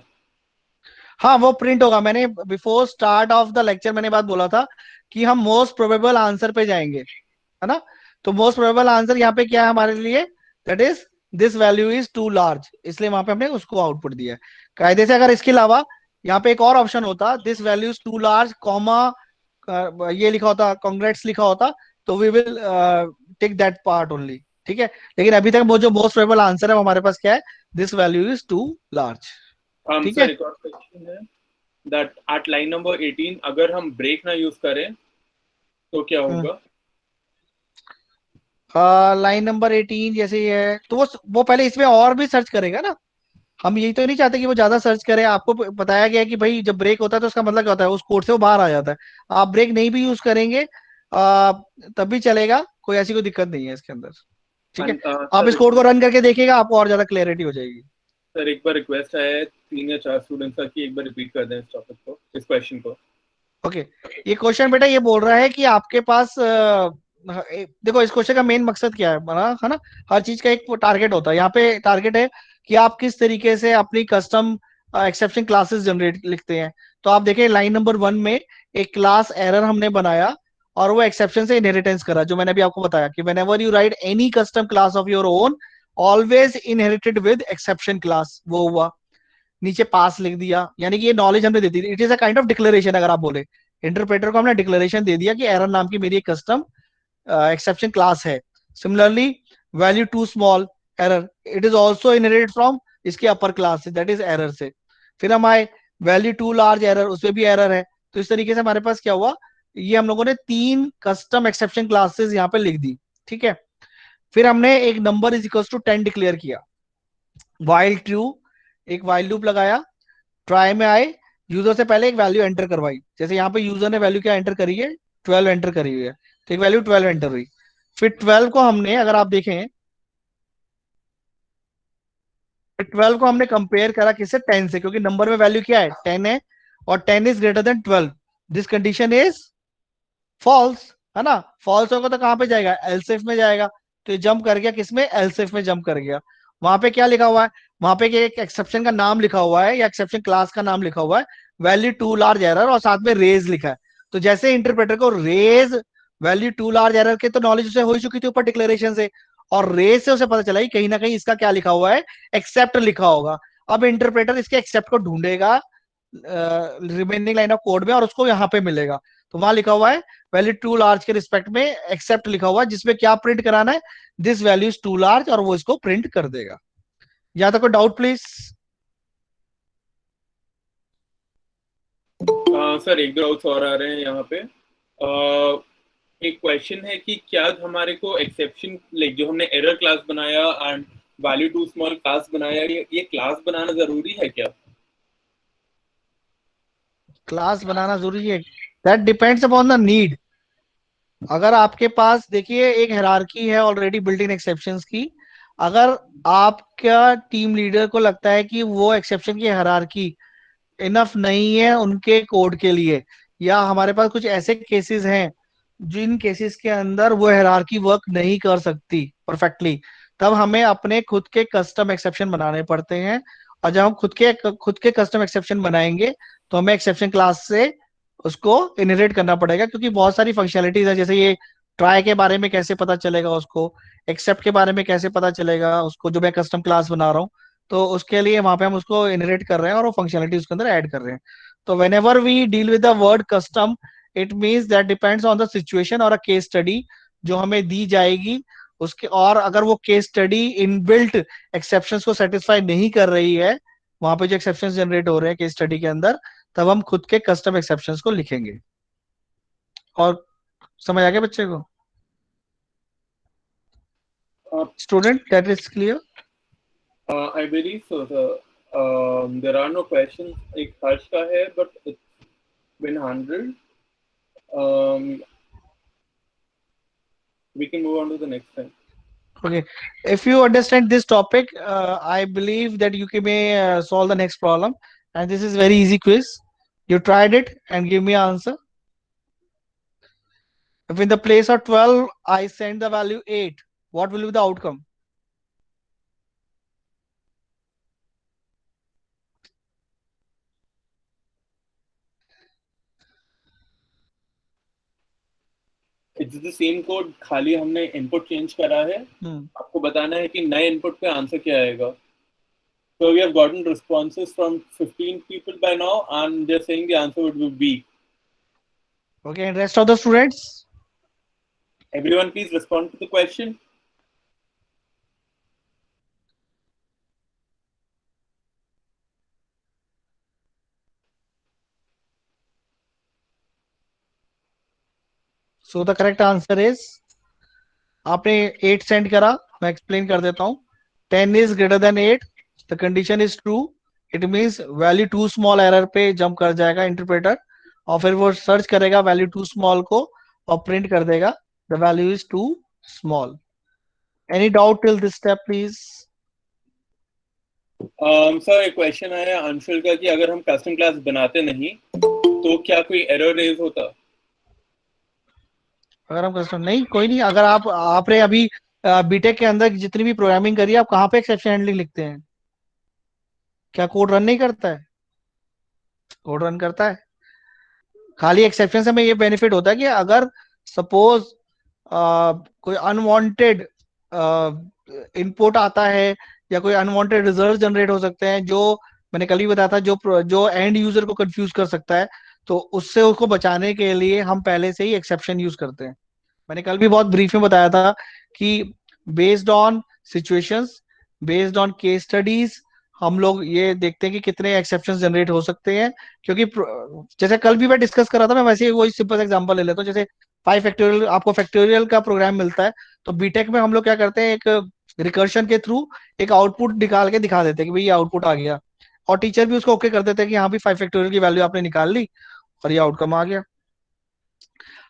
हाँ वो प्रिंट होगा, मैंने before start of the lecture मैंने बात बोला था कि हम मोस्ट प्रोबेबल आंसर पे जाएंगे, है ना। तो मोस्ट प्रोबेबल आंसर यहाँ पे क्या है हमारे लिए, that is this value is too large, इसलिए वहां पे हमने उसको आउटपुट दिया है। कायदे से अगर इसके अलावा यहाँ पे एक और ऑप्शन होता, this value is too large comma, ये लिखा होता, कांग्रेट्स लिखा होता, तो we will take that part only, ठीक है। लेकिन अभी तक वो जो मोस्ट प्रोबेबल आंसर है वो हमारे पास क्या है, this value is too large, ठीक है। सर एक और क्वेश्चन है दैट एट लाइन नंबर 18 अगर हम ब्रेक ना यूज करें तो क्या होगा। लाइन नंबर 18 जैसे ही है, तो वो पहले इसमें और भी सर्च करेगा ना। हम यही तो नहीं चाहते कि वो ज्यादा सर्च करे, आपको बताया गया है कि भाई जब ब्रेक होता है तो उसका मतलब क्या होता है, उस कोड से वो बाहर आ जाता है। आप ब्रेक नहीं भी यूज करेंगे तब भी चलेगा, कोई ऐसी कोई दिक्कत नहीं है इसके अंदर, ठीक है। आप इस सर कोड को रन करके देखिएगा, आपको और ज्यादा क्लैरिटी हो जाएगी। सर एक बार रिक्वेस्ट है 3 या 4 स्टूडेंट्स का कि एक बार रिपीट कर दें इस टॉपिक को, इस क्वेश्चन को। ओके, ये क्वेश्चन बेटा ये बोल रहा है कि आपके पास देखो इस क्वेश्चन का मेन मकसद क्या है ना, हर चीज का एक टारगेट होता है, यहाँ पे टारगेट है कि आप किस तरीके से अपनी कस्टम एक्सेप्शन क्लासेस जनरेट लिखते हैं। तो आप देखें लाइन नंबर 1 में एक क्लास एरर हमने बनाया, और वो एक्सेप्शन से इनहेरिटेंस करा, जो मैंने अभी आपको बताया कि whenever you right any custom class of your own, always inherited with exception class, वो हुआ। नीचे पास लिख दिया, यानी कि ये नॉलेज हमने दे दी, it is a kind of declaration, अगर आप बोले इंटरप्रेटर को हमने डिक्लेरेशन दे दिया कि एरर नाम की मेरी एक कस्टम एक्सेप्शन क्लास है। Similarly value too small error, it is also inherited from इसके अपर क्लास से, दैट इज एरर से। फिर हम आए वैल्यू टू लार्ज एरर, उसमें भी एरर है। तो इस तरीके से हमारे पास क्या हुआ, ये हम लोगों ने 3 कस्टम एक्सेप्शन क्लासेस यहाँ पे लिख दी, ठीक है। फिर हमने एक number is equal to 10 declare किया, वाइल ट्रू एक वाइल लूप लगाया, ट्राई में आए, यूजर से पहले एक वैल्यू एंटर करवाई, जैसे यहाँ पे यूजर ने वैल्यू क्या एंटर करी है, 12 एंटर करी हुई है, तो एक वैल्यू 12 एंटर हुई। फिर 12 को हमने, अगर आप देखें, 12 को हमने कंपेयर करा किससे, 10 से, क्योंकि नंबर में वैल्यू क्या है, 10 है, और 10 is greater than 12, this condition is false, है ना। फॉल्स होगा तो कहां पे जाएगा, एलसिफ में जाएगा, तो ये जंप कर गया किसमें, एलसिफ में जंप कर गया। वहां पे क्या लिखा हुआ है, वहां पे एक एक्सेप्शन का नाम लिखा हुआ है, या एक्सेप्शन क्लास का नाम लिखा हुआ है, वैल्यू टू लार्ज एरर, और साथ में रेज लिखा है। तो जैसे इंटरप्रेटर को raise value too large error के तो नॉलेज उसे हो चुकी थी ऊपर डिक्लेरेशन से, और रे से उसे पता चला कि कहीं ना कहीं इसका क्या लिखा हुआ है, एक्सेप्ट लिखा होगा। अब इंटरप्रेटर इसके एक्सेप्ट को ढूंढेगा रिमेनिंग लाइन ऑफ कोड में, और उसको यहाँ पे मिलेगा। तो वहां लिखा हुआ है वैल्यू टू लार्ज के रिस्पेक्ट में एक्सेप्ट लिखा हुआ है, जिसमें क्या प्रिंट कराना है, this value is too large, और वो इसको प्रिंट कर देगा। या तो कोई डाउट प्लीज? सर एक दो डाउट्स और आ रहे हैं यहाँ पे। एक क्वेश्चन है कि क्या हमारे को एक्सेप्शन, लाइक जो हमने एरर क्लास बनाया and value too small class बनाया, ये क्लास बनाना जरूरी है क्या? क्लास बनाना जरूरी है? That depends upon the need. अगर आपके पास देखिए एक हायरार्की है ऑलरेडी बिल्ट इन एक्सेप्शंस की, अगर आपका टीम लीडर को लगता है कि वो एक्सेप्शन की हायरार्की इनफ नहीं है उनके कोड के लिए, या हमारे पास कुछ ऐसे केसेस हैं जिन केसेस के अंदर वो हायरार्की वर्क नहीं कर सकती परफेक्टली, तब हमें अपने खुद के कस्टम एक्सेप्शन बनाने पड़ते हैं। और जब हम खुद के कस्टम एक्सेप्शन बनाएंगे, तो हमें एक्सेप्शन क्लास से उसको इनहेरिट करना पड़ेगा, क्योंकि बहुत सारी फंक्शनलिटीज है, जैसे ये ट्राई के बारे में कैसे पता चलेगा उसको, एक्सेप्ट के बारे में कैसे पता चलेगा उसको, जो मैं कस्टम क्लास बना रहा हूँ। तो उसके लिए वहां पे हम उसको इनहेरिट कर रहे हैं और वो फंक्शनलिटी उसके अंदर ऐड कर रहे हैं। तो whenever we deal with the word custom, it means that depends on the situation और अ केस स्टडी जो हमें दी जाएगी उसके, और अगर वो केस स्टडी इनबिल्ट एक्सेप्शंस को सेटिस्फाई नहीं कर रही है, वहां पे जो एक्सेप्शंस जनरेट हो रहे हैं केस स्टडी के अंदर, तब हम खुद के कस्टम एक्सेप्शंस को लिखेंगे। और समझ आ गया बच्चे को? Student, that is clear? I believe so sir. There are no questions. एक हर्ष का है but it's been handled. We can move on to the next thing. Okay, if you understand this topic, I believe that you may solve the next problem. And this is very easy quiz. You tried it and give me an answer. If in the place of 12, I send the value 8, what will be the outcome? It's the same code, खाली हमने input change करा है। आपको बताना है कि नए input पे आंसर क्या आएगा। So we have gotten responses from 15 people by now, and they're saying the answer would be B. Okay, and rest of the students? Everyone, please respond to the question. So the correct answer is, आपने 8 send करा, मैं explain कर देता हूं। 10 is greater than 8, the condition is true, it means value too small error पे जंप कर जाएगा इंटरप्रेटर, और फिर वो सर्च करेगा वैल्यू टू स्मॉल को और प्रिंट कर देगा the value is too small. Any doubt till this step please? Sir एक क्वेश्चन आया अंशुल का कि अगर हम कस्टम क्लास बनाते नहीं तो क्या कोई एरर रेज होता? अगर हम कस्टम नहीं, कोई नहीं। अगर आपने अभी बीटेक के अंदर जितनी भी प्रोग्रामिंग करी है, आप कहाँ पे एक्सेप्शन हैंडलिंग लिखते हैं? क्या कोड रन नहीं करता है? कोड रन करता है। खाली एक्सेप्शन से हमें ये बेनिफिट होता है कि अगर सपोज कोई अनवांटेड इनपुट आता है, या कोई अनवांटेड रिजल्ट जनरेट हो सकते हैं, जो मैंने कल ही बताया था, जो एंड यूजर को कंफ्यूज कर सकता है, तो उससे उसको बचाने के लिए हम पहले से ही एक्सेप्शन यूज करते हैं। मैंने कल भी बहुत ब्रीफ में बताया था कि based on situations, based on case studies, हम लोग ये देखते हैं कि कितने एक्सेप्शंस जनरेट हो सकते हैं। क्योंकि जैसे कल भी मैं डिस्कस कर रहा था, मैं वैसे ही वही सिंपल एग्जांपल ले लेता हूँ। जैसे 5 फैक्टोरियल, आपको फैक्टोरियल का प्रोग्राम मिलता है, तो बीटेक में हम लोग क्या करते हैं, एक रिकर्शन के थ्रू एक आउटपुट निकाल के दिखा देते हैं कि भाई ये आउटपुट आ गया, और टीचर भी उसको ओके कर देते हैं कि हाँ भी 5 फैक्टोरियल की वैल्यू आपने निकाल ली और ये आउटकम आ गया।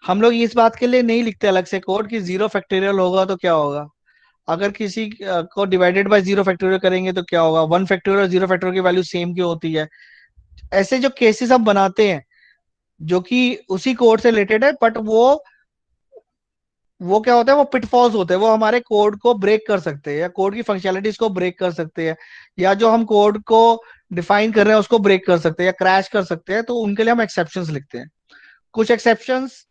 हम लोग इस बात के लिए नहीं लिखते अलग से कोड कि 0 फैक्टोरियल होगा तो क्या होगा, अगर किसी को डिवाइडेड बाय 0 फैक्टोरियल करेंगे तो क्या होगा, 1 फैक्टोरियल और 0 फैक्टोरियल की वैल्यू सेम क्यों होती है। ऐसे जो केसेस हम बनाते हैं जो कि उसी कोड से रिलेटेड है, बट वो क्या होता है, वो पिटफॉल्स होते हैं, वो हमारे कोड को ब्रेक कर सकते हैं, या कोड की फंक्शनलिटीज को ब्रेक कर सकते हैं, या जो हम कोड को डिफाइन कर रहे हैं उसको ब्रेक कर सकते हैं या क्रैश कर सकते हैं, तो उनके लिए हम एक्सेप्शंस लिखते हैं। कुछ एक्सेप्शंस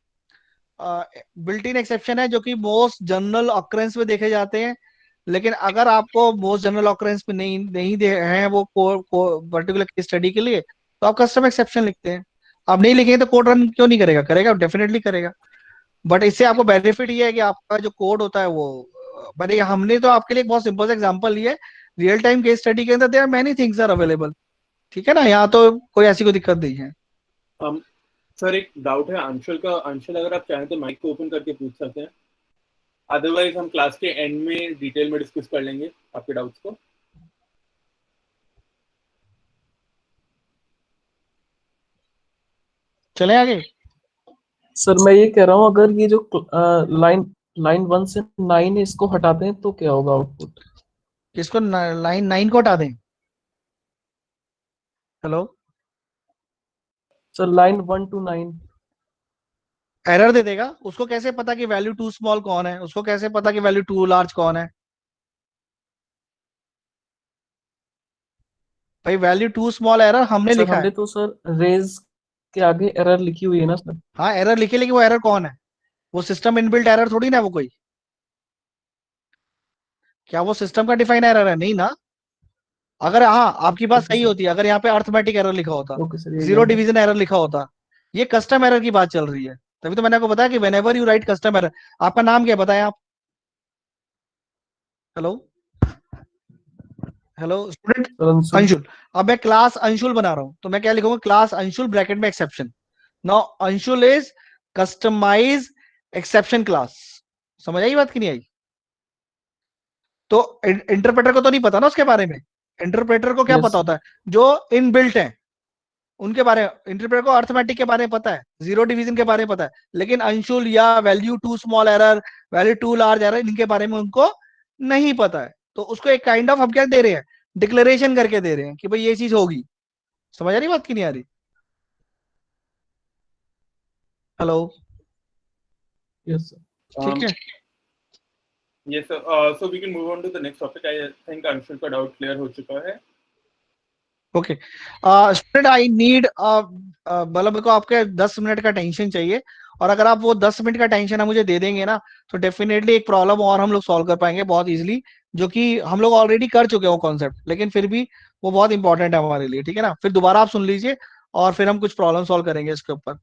बिल्ट इन एक्सेप्शन है जो कि मोस्ट जनरल ऑकरेंस में देखे जाते हैं। लेकिन अगर आपको मोस्ट जनरल ऑकरेंस में नहीं नहीं दे हैं वो पर्टिकुलर केस स्टडी के लिए, तो आप कस्टम एक्सेप्शन लिखते हैं। आप नहीं लिखेंगे तो कोड रन क्यों नहीं करेगा? करेगा, डेफिनेटली करेगा। बट इससे आपको बेनिफिट ये है कि आपका जो कोड होता है वो बट हमने तो आपके लिए एक बहुत सिंपल सा एग्जांपल लिया है। रियल टाइम केस स्टडी के अंदर there are many things are available. ठीक है ना, यहाँ तो कोई ऐसी कोई दिक्कत नहीं है। हम सर एक डाउट है अंशुल का। अंशुल अगर आप चाहें तो माइक को ओपन करके पूछ सकते हैं, अदरवाइज हम क्लास के एंड में डिटेल में डिस्कस कर लेंगे आपके डाउट्स को। चले आगे। सर मैं ये कह रहा हूँ, अगर ये जो लाइन लाइन 1 से 9 है इसको हटाते हैं तो क्या होगा आउटपुट? इसको लाइन 9 को हटा दें। Hello, sir line 1 to 9। Error दे देगा। उसको कैसे पता कि वैल्यू टू स्मॉल कौन है? उसको कैसे पता कि वैल्यू टू लार्ज कौन है? भाई वैल्यू टू स्मॉल एरर हमने सर लिखा है। हमने तो सर रेज के आगे एरर लिखी हुई है ना सर। हाँ एरर लिखे, लेकिन वो एरर कौन है? वो सिस्टम इनबिल्ट एरर थोड़ी ना है वो कोई। क्या वो सिस्टम का डिफाइन एरर है? नहीं ना। अगर हाँ आपकी बात ओके सही सर। होती, अगर यहाँ पे अर्थमेटिक एरर लिखा होता, ओके सर, यही जीरो जानना। डिवीजन एरर लिखा होता, ये कस्टम एरर की बात चल रही है। तभी तो मैंने आपको बताया कि whenever you right custom error. आपका नाम क्या बताएं आप? Hello, hello student sir Anshul. Anshul. अब मैं क्लास अंशुल बना रहा हूं, तो मैं क्या लिखूंगा? क्लास अंशुल ब्रैकेट में exception. Now Anshul is customize exception class. समझ आई बात कि नहीं आई? तो इंटरप्रेटर को तो नहीं पता ना उसके बारे में। इंटरप्रेटर को क्या यस पता सर। होता है? जो इन बिल्ट है उनके बारे में। इंटरप्रेटर को अर्थमेटिक के बारे में पता है, जीरो डिवीजन के बारे में पता है, लेकिन अंशुल या value too small error, value too large error, इनके बारे में उनको नहीं पता है। तो उसको एक काइंड ऑफ हम क्या दे रहे हैं? डिक्लेरेशन करके दे रहे हैं कि भाई ये चीज होगी। समझ आ रही बात की नहीं आ रही? Hello, yes sir. ठीक है। Yes sir, so we can move on to the next topic. I think Anshul का डाउट क्लियर हो चुका है। ओके स्टूडेंट, आई नीड मतलब मेरे को आपके 10 मिनट का टेंशन चाहिए। और अगर आप वो 10 मिनट का टेंशन हम मुझे दे देंगे ना, तो डेफिनेटली एक प्रॉब्लम और हम लोग सॉल्व कर पाएंगे बहुत इजीली, जो कि हम लोग ऑलरेडी कर चुके हैं वो कॉन्सेप्ट, लेकिन फिर भी वो बहुत इंपॉर्टेंट है हमारे लिए। ठीक है ना? फिर दोबारा आप सुन लीजिए और फिर हम कुछ प्रॉब्लम सॉल्व करेंगे इसके ऊपर।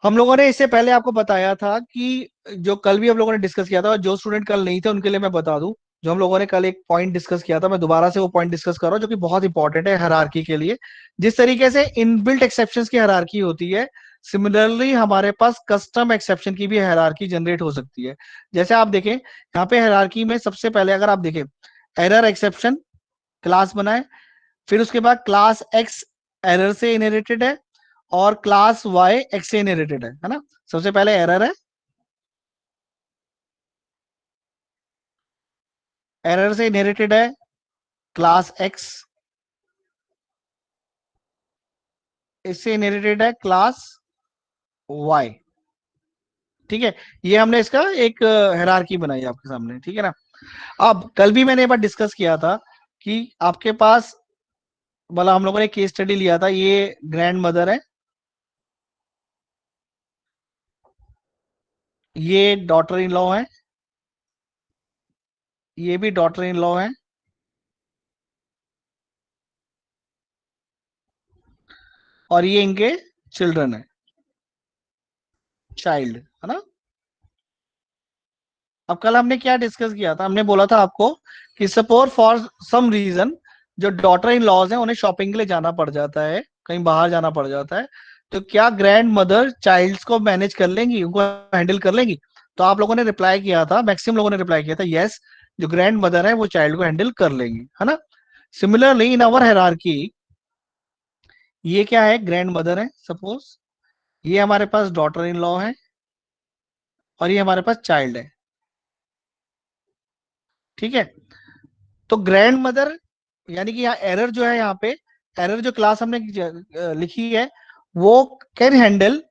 हम लोगों ने इससे पहले आपको बताया था कि जो कल भी हम लोगों ने डिस्कस किया था, जो स्टूडेंट कल नहीं थे उनके लिए मैं बता दूं, जो हम लोगों ने कल एक पॉइंट डिस्कस किया था, मैं दोबारा से वो पॉइंट डिस्कस कर रहा हूं, जो कि बहुत इंपॉर्टेंट है हायरार्की के लिए। जिस तरीके से इनबिल्ट एक्सेप्शंस की हायरार्की होती है, सिमिलरली हमारे पास कस्टम एक्सेप्शन की भी हायरार्की जनरेट हो सकती है। जैसे आप देखें यहाँ पे हायरार्की में सबसे पहले अगर आप देखें, एरर एक्सेप्शन क्लास बनाए, फिर उसके बाद क्लास एक्स एरर से इनहेरिटेड है और क्लास वाई एक्स से इनहेरिटेड है ना? सबसे पहले एरर है, एरर से इनहेरिटेड है क्लास एक्स, इससे इनहेरिटेड है क्लास वाई। ठीक है, ये हमने इसका एक हायरार्की बनाई आपके सामने। ठीक है ना? अब कल भी मैंने एक बार डिस्कस किया था कि आपके पास, मतलब हम लोगों ने केस स्टडी लिया था, ये ग्रैंड मदर है, ये डॉटर इन लॉ है, ये भी डॉटर इन लॉ है, और ये इनके चिल्ड्रन है, चाइल्ड है ना? अब कल हमने क्या डिस्कस किया था? हमने बोला था आपको कि सपोज फॉर सम रीजन जो डॉटर इन लॉज हैं उन्हें शॉपिंग के लिए जाना पड़ जाता है, कहीं बाहर जाना पड़ जाता है, तो क्या ग्रैंड मदर चाइल्ड्स को मैनेज कर लेंगी, उनको हैंडल कर लेंगी? तो आप लोगों ने रिप्लाई किया था, मैक्सिमम लोगों ने रिप्लाई किया था यस, जो ग्रैंड मदर है वो चाइल्ड को हैंडल कर लेंगी, है ना? सिमिलरली इन आवर हायरार्की, ये क्या है? ग्रैंड मदर है सपोज, ये हमारे पास डॉटर इन लॉ है, और ये हमारे पास चाइल्ड है। ठीक है, तो ग्रैंड मदर, यानी कि यहाँ एरर जो है, यहाँ पे एरर जो क्लास हमने लिखी है, वो कैन हैंडल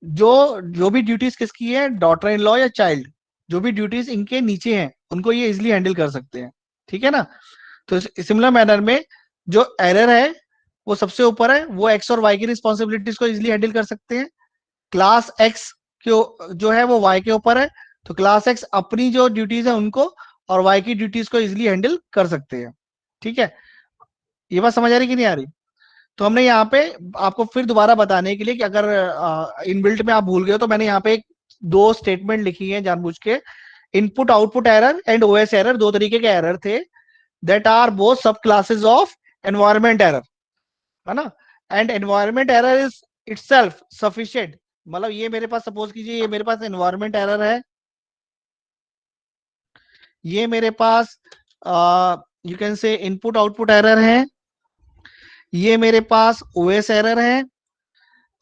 जो जो भी ड्यूटीज किसकी है, डॉटर इन लॉ या चाइल्ड, जो भी ड्यूटीज इनके नीचे हैं उनको ये इजिली हैंडल कर सकते हैं। ठीक है ना? तो सिमिलर मैनर में जो एरर है वो सबसे ऊपर है, वो एक्स और वाई की रिस्पॉन्सिबिलिटीज को इजिली हैंडल कर सकते हैं। क्लास एक्स जो है वो y के ऊपर है, तो क्लास x अपनी जो ड्यूटीज है उनको और y की ड्यूटीज को इजिली हैंडल कर सकते हैं। ठीक है, ये बात समझ आ रही कि नहीं आ रही? तो हमने यहाँ पे आपको फिर दोबारा बताने के लिए कि अगर इनबिल्ट में आप भूल गए हो, तो मैंने यहाँ पे दो स्टेटमेंट लिखी है जानबूझ के। Input output error and OS error, दो तरीके के एरर थे, दैट आर बोथ सब क्लासेस ऑफ एनवायरमेंट एरर, है ना। And environment error is itself sufficient, मतलब ये मेरे पास, सपोज कीजिए ये मेरे पास एनवायरमेंट एरर है, ये मेरे पास you can say input output error है, ये मेरे पास ओएस एरर है।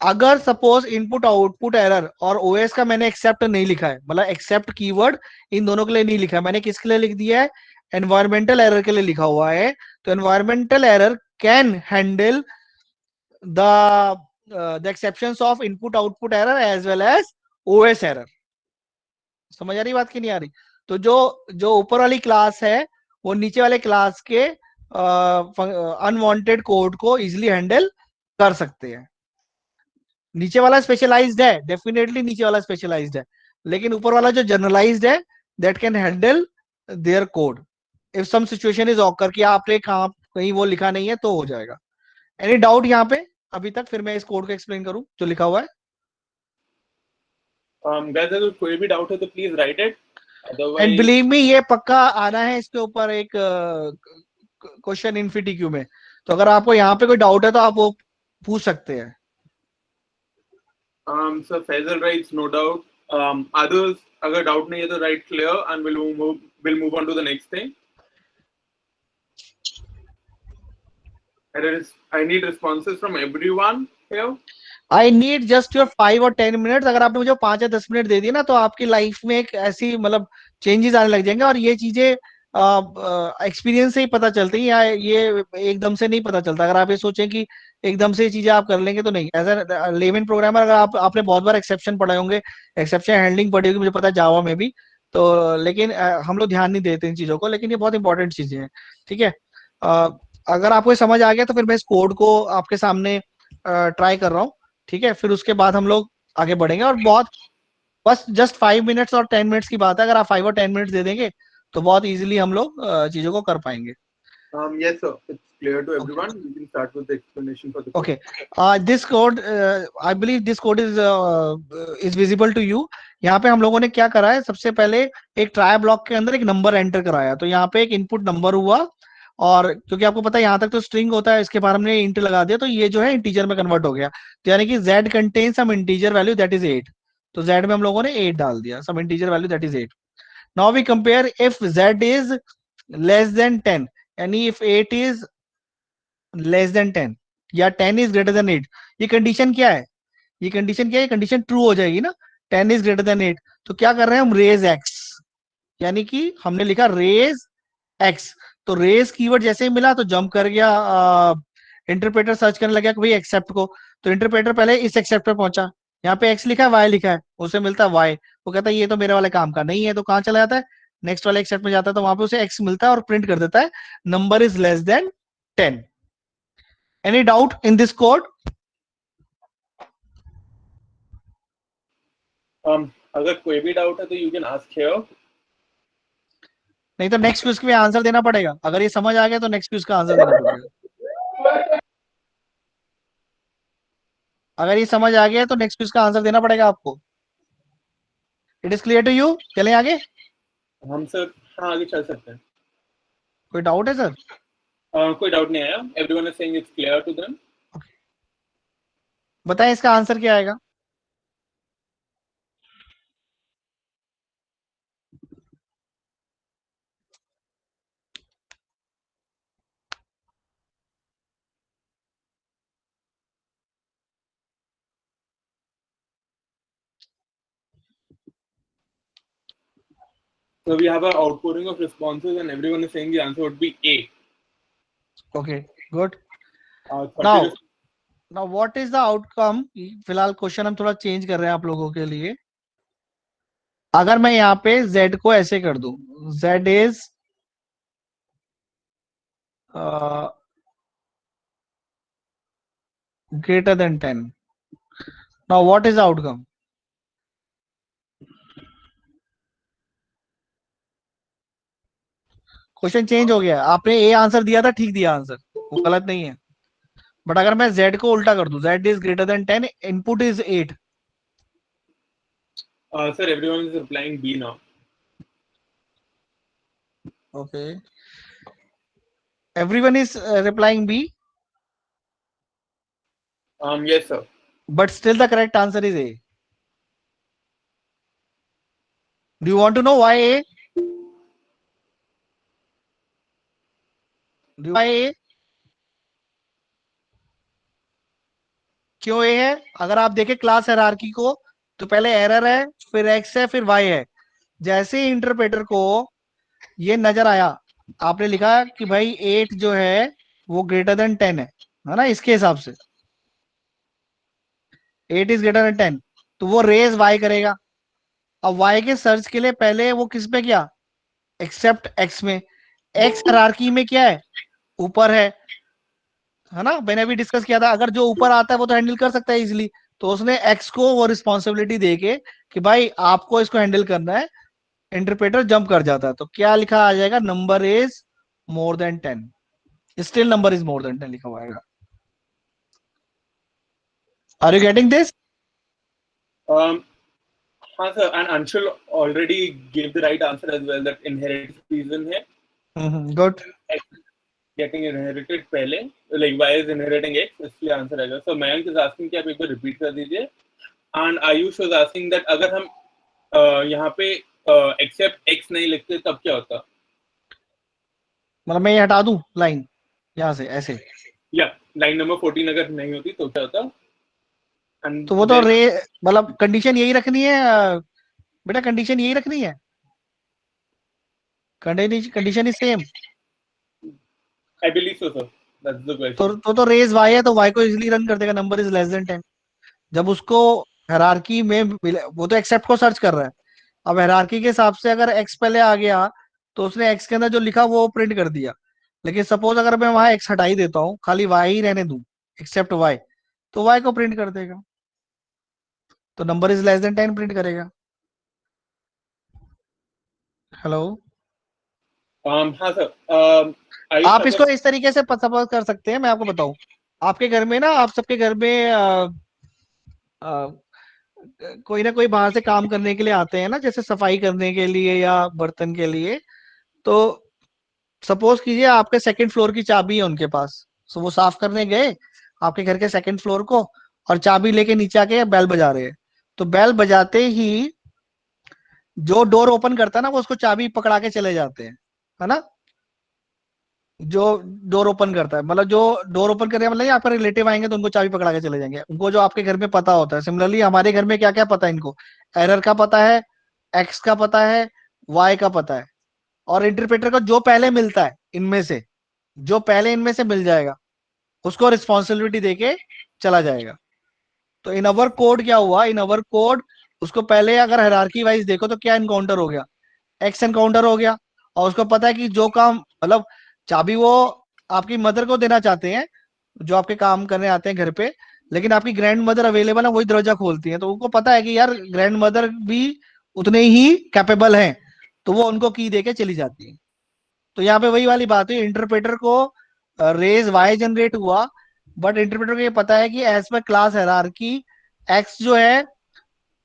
अगर सपोज इनपुट आउटपुट एरर और ओएस का मैंने एक्सेप्ट नहीं लिखा है, मतलब एक्सेप्ट कीवर्ड इन दोनों के लिए नहीं लिखा है, मैंने किसके लिए लिख दिया है, एनवायरमेंटल एरर के लिए लिखा हुआ है, तो environmental error can handle the exceptions of input output error as well as OS error. समझ आ रही बात की नहीं आ रही? तो जो जो ऊपर वाली क्लास है वो नीचे वाले क्लास के अनवांटेड कोड को इजिली हैंडल कर सकते हैं। नीचे वाला स्पेशलाइज्ड है, डेफिनेटली नीचे वाला स्पेशलाइज्ड है, लेकिन ऊपर वाला जो जनरलाइज्ड है that can handle their code if some situation is occur कि आपने कहीं वो लिखा नहीं है तो हो जाएगा। एनी डाउट यहाँ पे अभी तक? फिर मैं इस कोड को एक्सप्लेन करूं जो लिखा हुआ है। guys, अगर कोई भी डाउट है तो please right it, and otherwise believe me ये पक्का आना है इसके ऊपर एक क्वेश्चन इनफिटिक्यू में, तो अगर आपको यहाँ पे कोई डाउट है तो आप वो पूछ सकते हैं। so Faisal writes no doubt. Others अगर डाउट नहीं है तो right clear and we'll move on to the next thing. I need responses from everyone here. I need just your 5 और 10 मिनट्स। अगर आपने मुझे 5 या 10 मिनट दे दिए ना, तो आपकी लाइफ में एक ऐसी मतलब चेंजेस आने लग जाएंगे, और ये चीजें एक्सपीरियंस से ही पता चलती हैं, या ये एकदम से नहीं पता चलता। अगर आप ये सोचें कि एकदम से ये चीजें आप कर लेंगे तो नहीं। एज ए लेमन प्रोग्रामर, अगर आपने बहुत बार एक्सेप्शन पढ़े होंगे, एक्सेप्शन हैंडलिंग पढ़ी होगी, मुझे पता है जावा में भी, तो लेकिन हम लोग ध्यान नहीं देते इन चीजों को, लेकिन ये बहुत इंपॉर्टेंट चीजें हैं। ठीक है, अगर आपको ये समझ आ गया तो फिर मैं इस कोड को आपके सामने ट्राई कर रहा हूँ। ठीक है, फिर उसके बाद हम लोग आगे बढ़ेंगे, और बहुत बस जस्ट 5 मिनट्स और 10 मिनट्स की बात है। अगर आप 5 और 10 मिनट्स दे देंगे तो बहुत इजीली हम लोग चीजों को कर पाएंगे। Yes, sir. It's clear to everyone. We can start with the explanation for the code. Okay, this code, I believe this code is visible to you. यहाँ पे हम लोगों ने क्या करा है, सबसे पहले एक ट्राई ब्लॉक के अंदर एक नंबर एंटर कराया, तो यहाँ पे एक इनपुट नंबर हुआ, और क्योंकि आपको पता है यहाँ तक तो स्ट्रिंग होता है, इसके बाद हमने इंट लगा दिया, तो ये जो है इंटीजर में कन्वर्ट हो गया। तो यानी कि z contain some integer value that is 8, तो z में हम लोगों ने 8 डाल दिया, some integer value that is 8। Now we compare if z is less than 10, यानी इफ 8 इज लेस देन 10 या 10 इज ग्रेटर देन 8, ये कंडीशन क्या है, ये कंडीशन क्या है, कंडीशन ट्रू हो जाएगी ना, 10 इज ग्रेटर देन 8। तो क्या कर रहे हैं हम, रेज x, यानी कि हमने लिखा रेज x। तो रेज कीवर्ड जैसे ही मिला तो जंप कर गया, इंटरप्रेटर सर्च करने लगा कि भाई एक्सेप्ट को, तो इंटरप्रेटर पहले इस एक्सेप्ट पे पहुंचा, यहाँ पे x लिखा है, y लिखा है, उसे मिलता है y, वो कहता है ये तो मेरे वाले काम का नहीं है, तो कहाँ चला जाता है, नेक्स्ट वाले एक्सेप्ट में जाता है, तो वहां पे उसे x मिलता है और प्रिंट कर देता है number is less than 10। Any doubt in this code? अगर कोई भी डाउट है तो यू कैन आस्क हियर, नहीं तो नेक्स्ट क्विज के आंसर देना पड़ेगा। अगर ये समझ आ गया तो नेक्स्ट क्विज का आंसर देना पड़ेगा। अगर ये समझ आ गया तो नेक्स्ट क्विज का आंसर देना पड़ेगा आपको। It is clear to you? चलें आगे? हम सर हाँ आगे चल सकते हैं। कोई डाउट है सर? कोई डाउट नहीं आया, everyone is saying it's clear to them. बताएं इसका आंसर क्या आएगा? So we have an outpouring of responses and everyone is saying the answer would be A. Okay, good. 30 Now what is the outcome? फिलहाल question हम थोड़ा change कर रहे हैं आप लोगों के लिए। अगर मैं यहाँ पे z को ऐसे कर दूं, z is greater than 10. Now what is the outcome? Question change हो गया, आपने ए आंसर दिया था, ठीक दिया आंसर, वो गलत नहीं है। बट अगर मैं z को उल्टा कर दूं, z is greater than 10, input is 8। Sir, everyone is replying B now. Okay, everyone is replying B, Yes, sir. But still the correct answer is A. Do you want to know why A? Do why A? क्यों A है? अगर आप देखें class hierarchy को, तो पहले error है, फिर एक्स है, फिर वाई है। जैसे ही इंटरप्रेटर को ये नजर आया, आपने लिखा कि भाई 8 जो है वो ग्रेटर देन 10 है ना, इसके हिसाब से 8 इज ग्रेटर देन 10, तो वो रेज वाई करेगा। अब वाई के सर्च के लिए पहले वो किस पे किया? एक्सेप्ट एक्स में। एक्स हायरार्की में क्या है? ऊपर है ना, मैंने अभी डिस्कस किया था, अगर जो ऊपर आता है वो तो हैंडल कर सकता है इजिली, तो उसने एक्स को वो रिस्पॉन्सिबिलिटी दे के कि भाई आपको इसको हैंडल करना है, इंटरप्रेटर जंप कर जाता है। तो क्या लिखा आ जाएगा? Number is more than 10, still number is more than 10 लिखा हुआ आएगा। Are you getting this? Um, sir, and Anshul already gave the right answer as well, that inheritance reason है. गुड। X getting inherited पहले, like y is inheriting x, इसलिए answer आएगा. So Mayank is asking कि आप एक बार repeat कर दीजिए. And Ayush was asking that अगर हम यहाँ पे एक्सेप्ट x नहीं लिखते तब क्या होता? मतलब मैं ये हटा दूं लाइन यहाँ से ऐसे, या लाइन नंबर 14 अगर नहीं होती तो क्या होता? And तो वो तो then रे मतलब कंडीशन यही रखनी है बेटा, कंडीशन यही रखनी है, condition is same. I believe so, sir. That's the question. तो रेज वाई है, तो वाई को इजिली रन कर देगा, नंबर इज लेस देन 10। जब उसको हायरार्की में वो तो एक्सेप्ट को सर्च कर रहा है, अब हायरार्की के हिसाब से अगर एक्स पहले आ गया, तो उसने एक्स के अंदर जो लिखा वो प्रिंट कर दिया। लेकिन सपोज अगर मैं वहां एक्स हटा ही देता हूँ, खाली वाई ही रहने दूं, एक्सेप्ट वाई, तो वाई को प्रिंट कर देगा, तो number is less than 10 print करेगा। हेलो, हाँ सर. आयुष आप अगर इसको इस तरीके से सपोज कर सकते हैं, मैं आपको बताऊं, आपके घर में ना, आप सबके घर में अ, कोई ना कोई बाहर से काम करने के लिए आते हैं ना, जैसे सफाई करने के लिए या बर्तन के लिए। तो सपोज कीजिए आपके सेकंड फ्लोर की चाबी है उनके पास, सो वो साफ करने गए आपके घर के सेकंड फ्लोर को, और चाबी लेके नीचे आके बेल बजा रहे हैं। तो बेल बजाते ही जो डोर ओपन करता है ना, वो उसको चाबी पकड़ा के चले जाते हैं, है ना। जो डोर ओपन करता है, मतलब जो डोर ओपन करे, मतलब आपका रिलेटिव आएंगे तो उनको चाबी पकड़ा के चले जाएंगे, उनको जो आपके घर में पता होता है। सिमिलरली हमारे घर में क्या क्या पता है इनको? एरर का पता है, एक्स का पता है, वाई का पता है, और इंटरप्रेटर को जो पहले मिलता है इनमें से, जो पहले इनमें से मिल जाएगा, उसको रिस्पॉन्सिबिलिटी देके चला जाएगा। तो इन अवर कोड क्या हुआ? इन अवर कोड उसको पहले अगर हायरार्की वाइज देखो तो क्या इनकाउंटर हो गया? एक्स एनकाउंटर हो गया। और उसको पता है कि जो काम, मतलब चाबी वो आपकी मदर को देना चाहते हैं, जो आपके काम करने आते हैं घर पे, लेकिन आपकी ग्रैंड मदर अवेलेबल है, वही दरवाजा खोलती है, तो उनको पता है कि यार ग्रैंड मदर भी उतने ही कैपेबल हैं, तो वो उनको की देके चली जाती है। तो यहाँ पे वही वाली बात हुई, इंटरप्रेटर को रेज वाई जनरेट हुआ, बट इंटरप्रेटर को ये पता है कि as per class hierarchy x जो है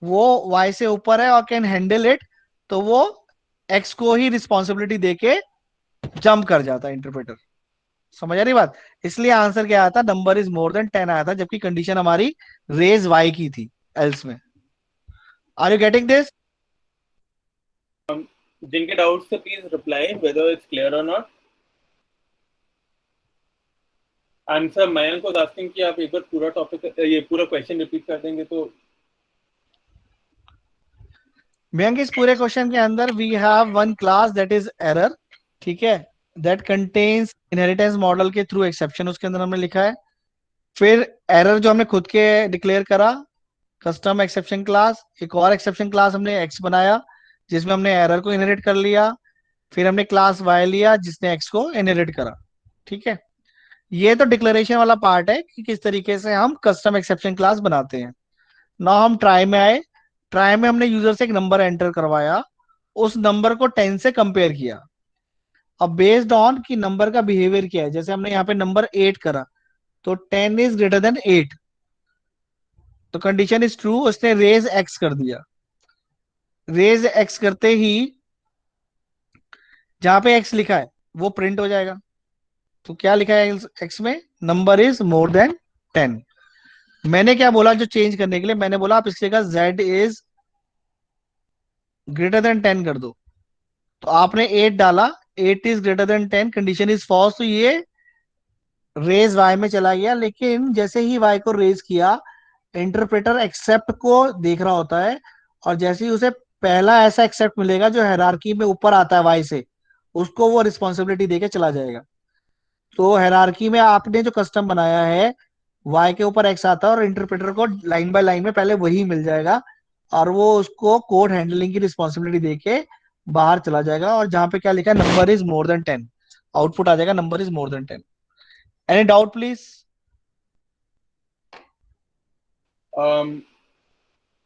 वो वाई से ऊपर है और कैन हैंडल इट, तो वो एक्स को ही रिस्पॉन्सिबिलिटी देके जंप कर जाता है इंटरप्रेटर। समझ आ रही बात? इसलिए आंसर क्या आया था? नंबर इज मोर देन 10 आया था, जबकि कंडीशन हमारी रेज वाई की थी एल्स में। Are you getting this? जिनके डाउट्स से please reply whether it's clear or not. And sir, Mayank was asking कि आप एक बार पूरा टॉपिक, ये पूरा क्वेश्चन रिपीट कर देंगे तो. मयंक, इस पूरे क्वेश्चन के अंदर we have one class that is error, ठीक है, दैट कंटेन्स इनहेरिटेंस मॉडल के थ्रू एक्सेप्शन, उसके अंदर हमने लिखा है। फिर एरर जो हमने खुद के डिक्लेयर करा, कस्टम एक्सेप्शन क्लास, एक और एक्सेप्शन क्लास हमने एक्स बनाया जिसमें हमने एरर को इनहेरिट कर लिया। फिर हमने क्लास वाई लिया जिसने एक्स को इनहेरिट करा, ठीक है। ये तो डिक्लेरेशन वाला पार्ट है कि किस तरीके से हम कस्टम एक्सेप्शन क्लास बनाते हैं। ना हम ट्राई में आए, ट्राई में हमने यूजर से एक नंबर एंटर करवाया, उस नंबर को 10 से कंपेयर किया। अब बेस्ड ऑन कि नंबर का बिहेवियर क्या है, जैसे हमने यहाँ पे नंबर 8 करा, तो 10 इज ग्रेटर देन 8, तो कंडीशन इज ट्रू, उसने रेज एक्स कर दिया। रेज एक्स करते ही जहां पे एक्स लिखा है वो प्रिंट हो जाएगा। तो क्या लिखा है एक्स में, नंबर इज मोर देन 10। मैंने क्या बोला जो चेंज करने के लिए, मैंने बोला आप इसके जगह जेड इज ग्रेटर देन 10 कर दो। तो आपने 8 डाला, 8 is greater than 10, condition is false, तो ये रेज वाई में चला गया। लेकिन जैसे ही वाई को रेज किया, इंटरप्रेटर एक्सेप्ट को देख रहा होता है, और जैसे ही उसे पहला ऐसा एक्सेप्ट मिलेगा जो हायरार्की में ऊपर आता है वाई से, उसको वो रिस्पॉन्सिबिलिटी देके चला जाएगा। तो हायरार्की में आपने जो कस्टम बनाया है, वाई के ऊपर एक्स आता है और इंटरप्रेटर को लाइन बाय लाइन में पहले वही मिल जाएगा, और वो उसको कोड हैंडलिंग की रिस्पॉन्सिबिलिटी देके बाहर चला जाएगा। और जहां पे क्या लिखा है, number is more than 10, output आ जाएगा number is more than 10। Any doubt please?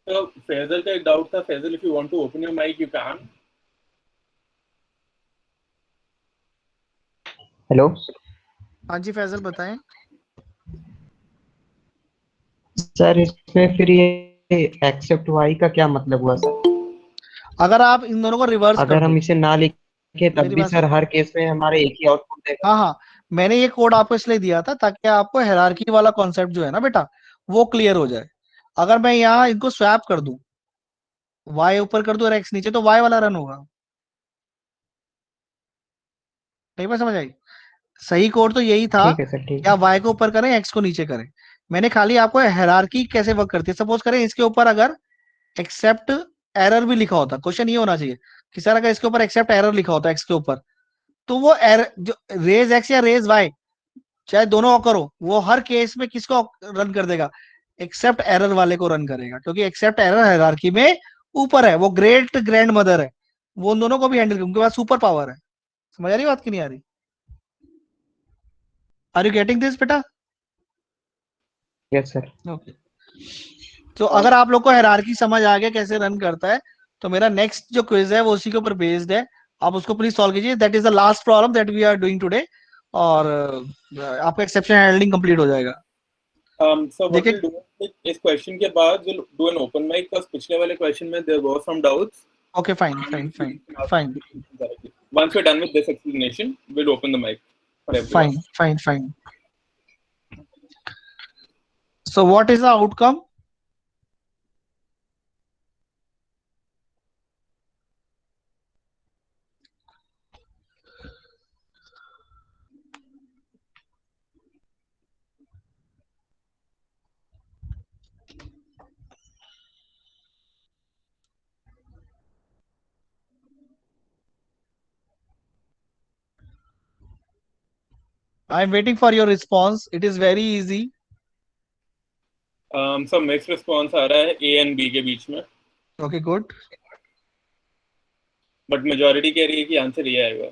तो फैजल का एक डाउट था। Faisal, if you want to open your mic you can. Hello हाँ जी फैजल बताएं। सर, इसमें फिर ये एक्सेप्ट वाई का क्या मतलब हुआ सर? अगर आप इन दोनों को रिवर्स कर अगर दो, हम इसे ना लिखे तब मेरी भी बात सर सुनो। हर केस में हमारे एक ही आउटपुट देगा? हाँ हाँ, मैंने ये कोड आपको इसलिए दिया था ताकि आपको हायरार्की वाला कॉन्सेप्ट जो है ना बेटा, वो क्लियर हो जाए। अगर मैं यहाँ इनको स्वैप कर दूं, वाई ऊपर कर दूं और एक्स नीचे, तो वाई वाला रन होगा। नहीं बात समझ आई? सही कोड तो यही था, ठीक है सर, ठीक या है। वाई को ऊपर करें एक्स को नीचे करें। मैंने खाली आपको हायरार्की कैसे वर्क करती है, सपोज करें इसके ऊपर अगर एक्सेप्ट एरर भी लिखा होता, क्वेश्चन ये होना चाहिए कि सर अगर इसके ऊपर एक्सेप्ट एरर लिखा होता एक्स के ऊपर, तो वो एरर जो रेज एक्स या रेज वाई, चाहे दोनों करो, वो हर केस में किसको रन कर देगा, एक्सेप्ट एरर वाले को रन करेगा, क्योंकि एक्सेप्ट एरर हायरार्की में ऊपर है, वो ग्रेट ग्रैंड मदर है, वो उन दोनों को भी हैंडल, उनके पास सुपर पावर है। समझ आ रही बात की नहीं आ रही? आर यू गेटिंग दिस बेटा? Yes sir. ओके। तो अगर आप लोग को हायरार्की समझ आ गया कैसे रन करता है, तो मेरा नेक्स्ट जो क्विज है वो उसी के ऊपर बेस्ड है। आप उसको प्लीज सॉल्व कीजिए, that is the last problem that we are doing today, और आपका एक्सेप्शन हैंडलिंग कंप्लीट हो जाएगा। So what देखिए, we'll do is इस क्वेश्चन के बाद we'll do an open mic, because पिछले वाले क्वेश्चन में there were some doubts. Okay fine fine fine fine Directly. Once we're done with this explanation, we'll open the mic for everyone. Fine fine fine. So what is the outcome? I am waiting for your response, it is very easy. So mixed response आ रहा है A and B के बीच में, okay good. but majority कह रही है कि answer ये आएगा।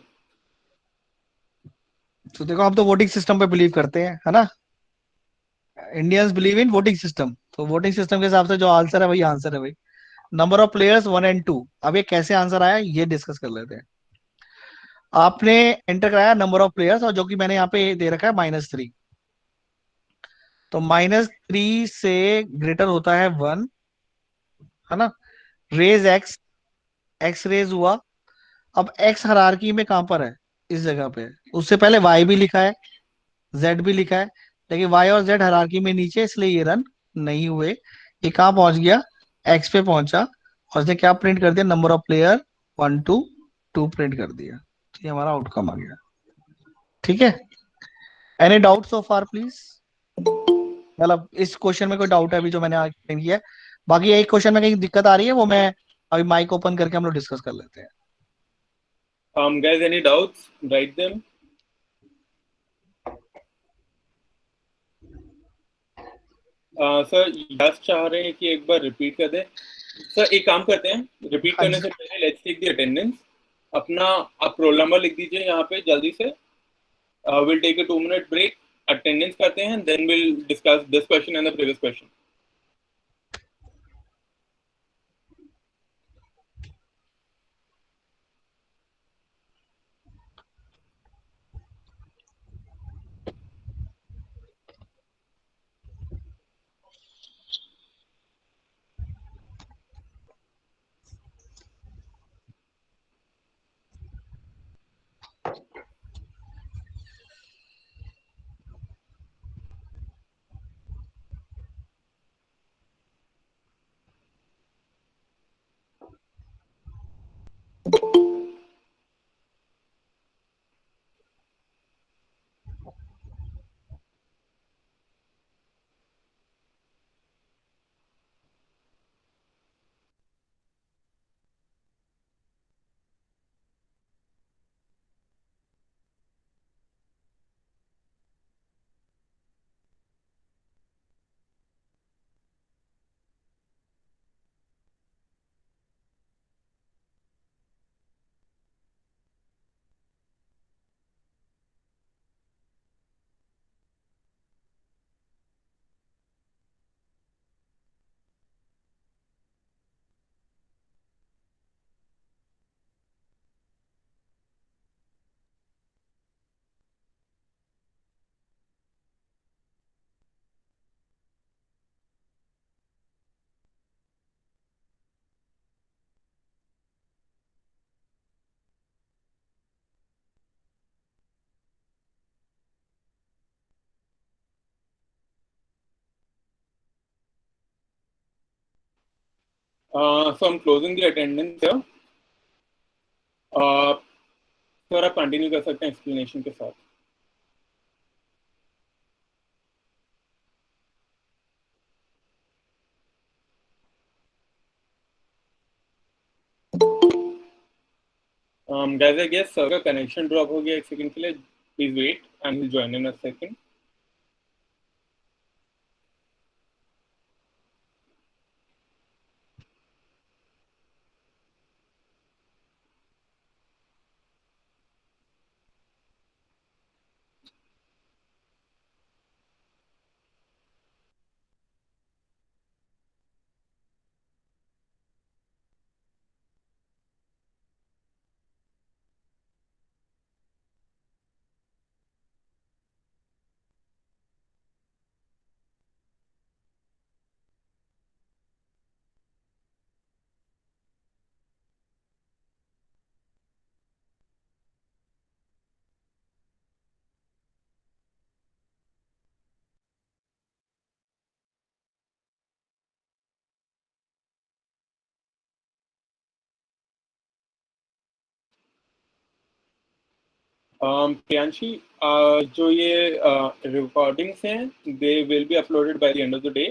तो देखो, हम तो वोटिंग सिस्टम पे बिलीव करते हैं, है ना? Indians believe in voting system, तो वोटिंग सिस्टम के हिसाब से जो आंसर है वही आंसर है भाई। Number of players 1 and 2। अब ये कैसे आंसर आया ये डिस्कस कर लेते हैं। आपने एंटर कराया नंबर ऑफ प्लेयर्स, और जो कि मैंने यहाँ पे दे रखा है -3, तो -3 से ग्रेटर होता है 1, है ना? रेज एक्स, एक्स रेज हुआ। अब एक्स हायरार्की में कहां पर है, इस जगह पे है। उससे पहले वाई भी लिखा है, जेड भी लिखा है, लेकिन वाई और जेड हायरार्की में नीचे, इसलिए ये रन नहीं हुए। ये कहां पहुंच गया, एक्स पे पहुंचा, और उसने क्या प्रिंट कर दिया, number of player 1 to 2 print कर दिया। तो ये हमारा आउटकम आ गया। ठीक है? Any doubt so far please? मतलब इस क्वेश्चन में कोई डाउट है अभी जो मैंने आज explain किया है? बाकी एक क्वेश्चन में कहीं दिक्कत आ रही है, वो मैं अभी माइक ओपन करके हम लोग डिस्कस कर लेते हैं। Guys, any doubts? Write them. Sir Yash चाह रहे हैं कि एक बार रिपीट कर दें। सर एक काम करते हैं, रिपीट हाँ करने जी। से पहले लेट्स टेक द अटेंडेंस। अपना आप रोल नंबर लिख दीजिए यहाँ पे जल्दी से। Will take a 2 minute break, attendance करते हैं, then will discuss this question and the previous question. So I'm closing the attendance here. Sir आप कंटिन्यू कर सकते हैं एक्सप्लेनेशन के साथ. Guys, I guess सर का कनेक्शन ड्रॉप हो गया एक सेकंड के लिए. Please wait and will join in a second. Priyanshi, जो ये रिकॉर्डिंग्स हैं they will be uploaded by the end of the day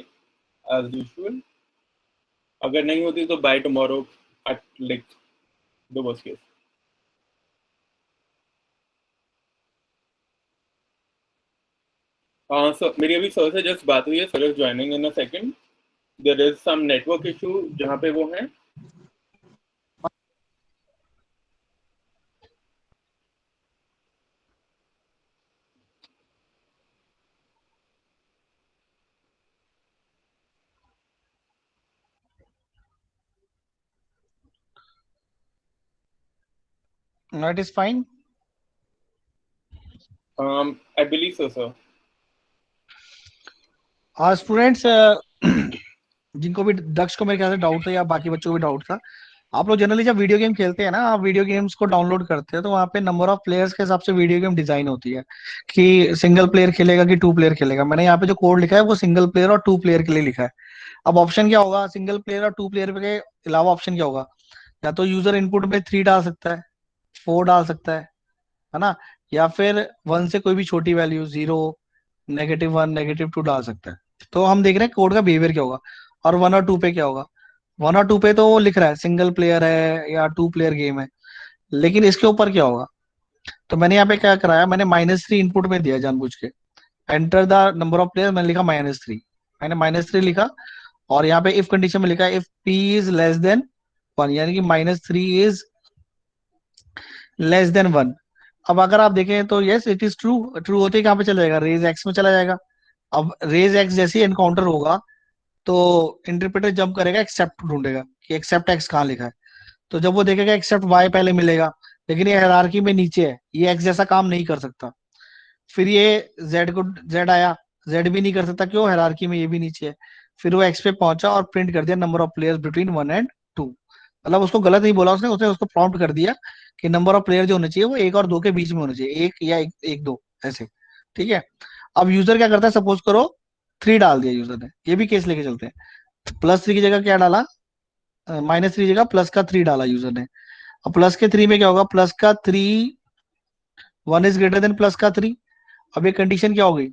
as usual. अगर नहीं होती तो by tomorrow at like the worst case. Sir मेरी अभी सर से जस्ट बात हुई है. Sir is joining in a second. There is some network issue जहाँ पे वो हैं. That is fine. I believe so, sir. Students जिनको भी दक्ष को मेरे ख्याल से डाउट था या बाकी बच्चों को भी डाउट था, आप लोग जनरली जब वीडियो गेम खेलते हैं ना, आप वीडियो गेम्स को डाउनलोड करते हैं तो वहाँ पे नंबर ऑफ प्लेयर्स के हिसाब से वीडियो गेम डिजाइन होती है कि सिंगल प्लेयर खेलेगा कि टू प्लेयर खेलेगा. मैंने यहाँ पे जो कोड लिखा है वो सिंगल प्लेयर और टू प्लेयर के लिए लिखा है. अब ऑप्शन क्या होगा सिंगल प्लेयर और टू प्लेयर के अलावा? ऑप्शन क्या होगा? या तो यूजर इनपुट में 3 डाल सकता है, 4 डाल सकता है ना, या फिर 1 से कोई भी छोटी वैल्यू 0, -1, -2 डाल सकता है. तो हम देख रहे हैं कोड का बिहेवियर क्या होगा. और 1 और 2 पे क्या होगा? 1 और 2 पे तो वो लिख रहा है सिंगल प्लेयर है या टू प्लेयर गेम है, लेकिन इसके ऊपर क्या होगा? तो मैंने यहाँ पे क्या कराया, मैंने -3 इनपुट में दिया जानबूझ के. Enter the number of player, मैंने लिखा -3. मैंने -3 लिखा और यहाँ पे इफ कंडीशन में लिखा है if p is less then 1, यानी कि -3 इज लेस देन 1. अब अगर आप देखें तो yes it is true. True होते ही कहाँ पे चला जाएगा? रेज एक्स में चला जाएगा. अब रेज एक्स जैसे ही एनकाउंटर होगा तो इंटरप्रेटर जंप करेगा, एक्सेप्ट ढूंढेगा कि एक्सेप्ट एक्स कहाँ लिखा है. तो जब वो देखेगा एक्सेप्ट वाई पहले मिलेगा, लेकिन ये हायरार्की में नीचे है, ये एक्स जैसा काम नहीं कर सकता. फिर ये जेड आया, जेड भी नहीं कर सकता, क्यों? हायरार्की में ये भी नीचे है. फिर वो एक्स पे पहुंचा और प्रिंट कर दिया number of players between 1 and 2. मतलब उसको गलत नहीं बोला उसने, उसने उसको प्रॉम्प्ट कर दिया कि नंबर ऑफ प्लेयर जो होने चाहिए वो 1 और 2 के बीच में होने चाहिए, 1 या 1 2 ऐसे. ठीक है. अब यूजर क्या करता है, सपोज करो 3 डाल दिया यूजर ने, ये भी केस लेके चलते हैं. +3 की जगह क्या डाला? -3 की जगह प्लस का 3 डाला यूजर ने. अब प्लस के 3 में क्या होगा? प्लस का 3 1 इज ग्रेटर देन प्लस का 3. अब ये कंडीशन क्या हो गई?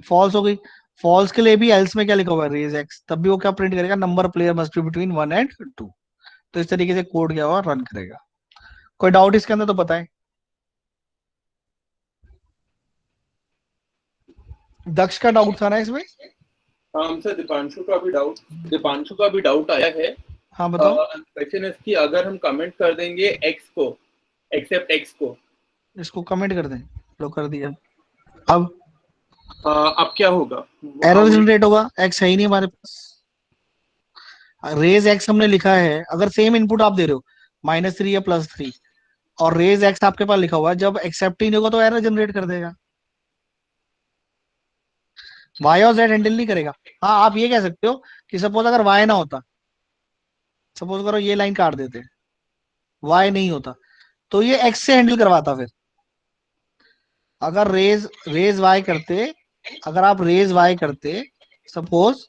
फॉल्स हो गई. फॉल्स के लिए भी एल्स में क्या लिखा हुआ है? Rays X. तब भी वो क्या प्रिंट करेगा? Number player must be between 1 and 2. तो इस तरीके से कोड क्या होगा, रन करेगा. कोई डाउट इसके अंदर तो बताएं. दक्ष का डाउट था ना इसमें? सर दीपांशु का भी डाउट आया है. हाँ बताओ. क्वेश्चन है कि अगर हम कमेंट कर देंगे x को, एक्सेप्ट x को, इसको कमेंट कर दें. लो कर दिया. अब क्या होगा? एरर जनरेट होगा. एक्स है ही नहीं हमारे पास. रेज एक्स हमने लिखा है, अगर सेम इनपुट आप दे रहे हो -3 या +3 और रेज एक्स आपके पास लिखा हुआ है, जब एक्सेप्ट ही नहीं होगा तो एरर जनरेट कर देगा. वाई और जेड हैंडल नहीं करेगा. हाँ आप ये कह सकते हो कि सपोज अगर वाई ना होता, सपोज करो ये लाइन काट देते, वाई नहीं होता, तो ये एक्स से हैंडल करवाता. फिर अगर रेज रेज वाई करते, अगर आप रेज वाई करते सपोज,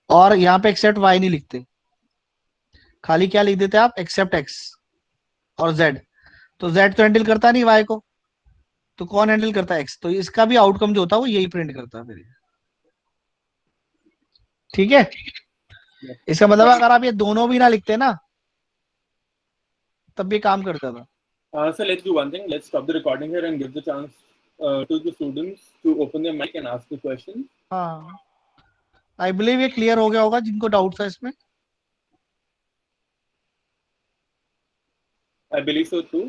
और यहाँ पे एक्सेप्ट वाई नहीं लिखते, खाली क्या लिख देते आप, एक्सेप्ट एक्स और जेड। तो जेड तो हैंडल करता नहीं वाई को, तो कौन हैंडल करता है, एक्स। तो इसका भी आउटकम जो होता है वो यही प्रिंट करता है फिर ये। ठीक है, इसका मतलब अगर आप ये दोनों भी ना लिखते ना तब भी काम करता था। So let's do one thing. Let's stop the recording here and give the chance to the students to open their mic and ask the question. हाँ, आई बिलीव ये क्लियर हो गया होगा जिनको डाउट था इसमें। I believe so too.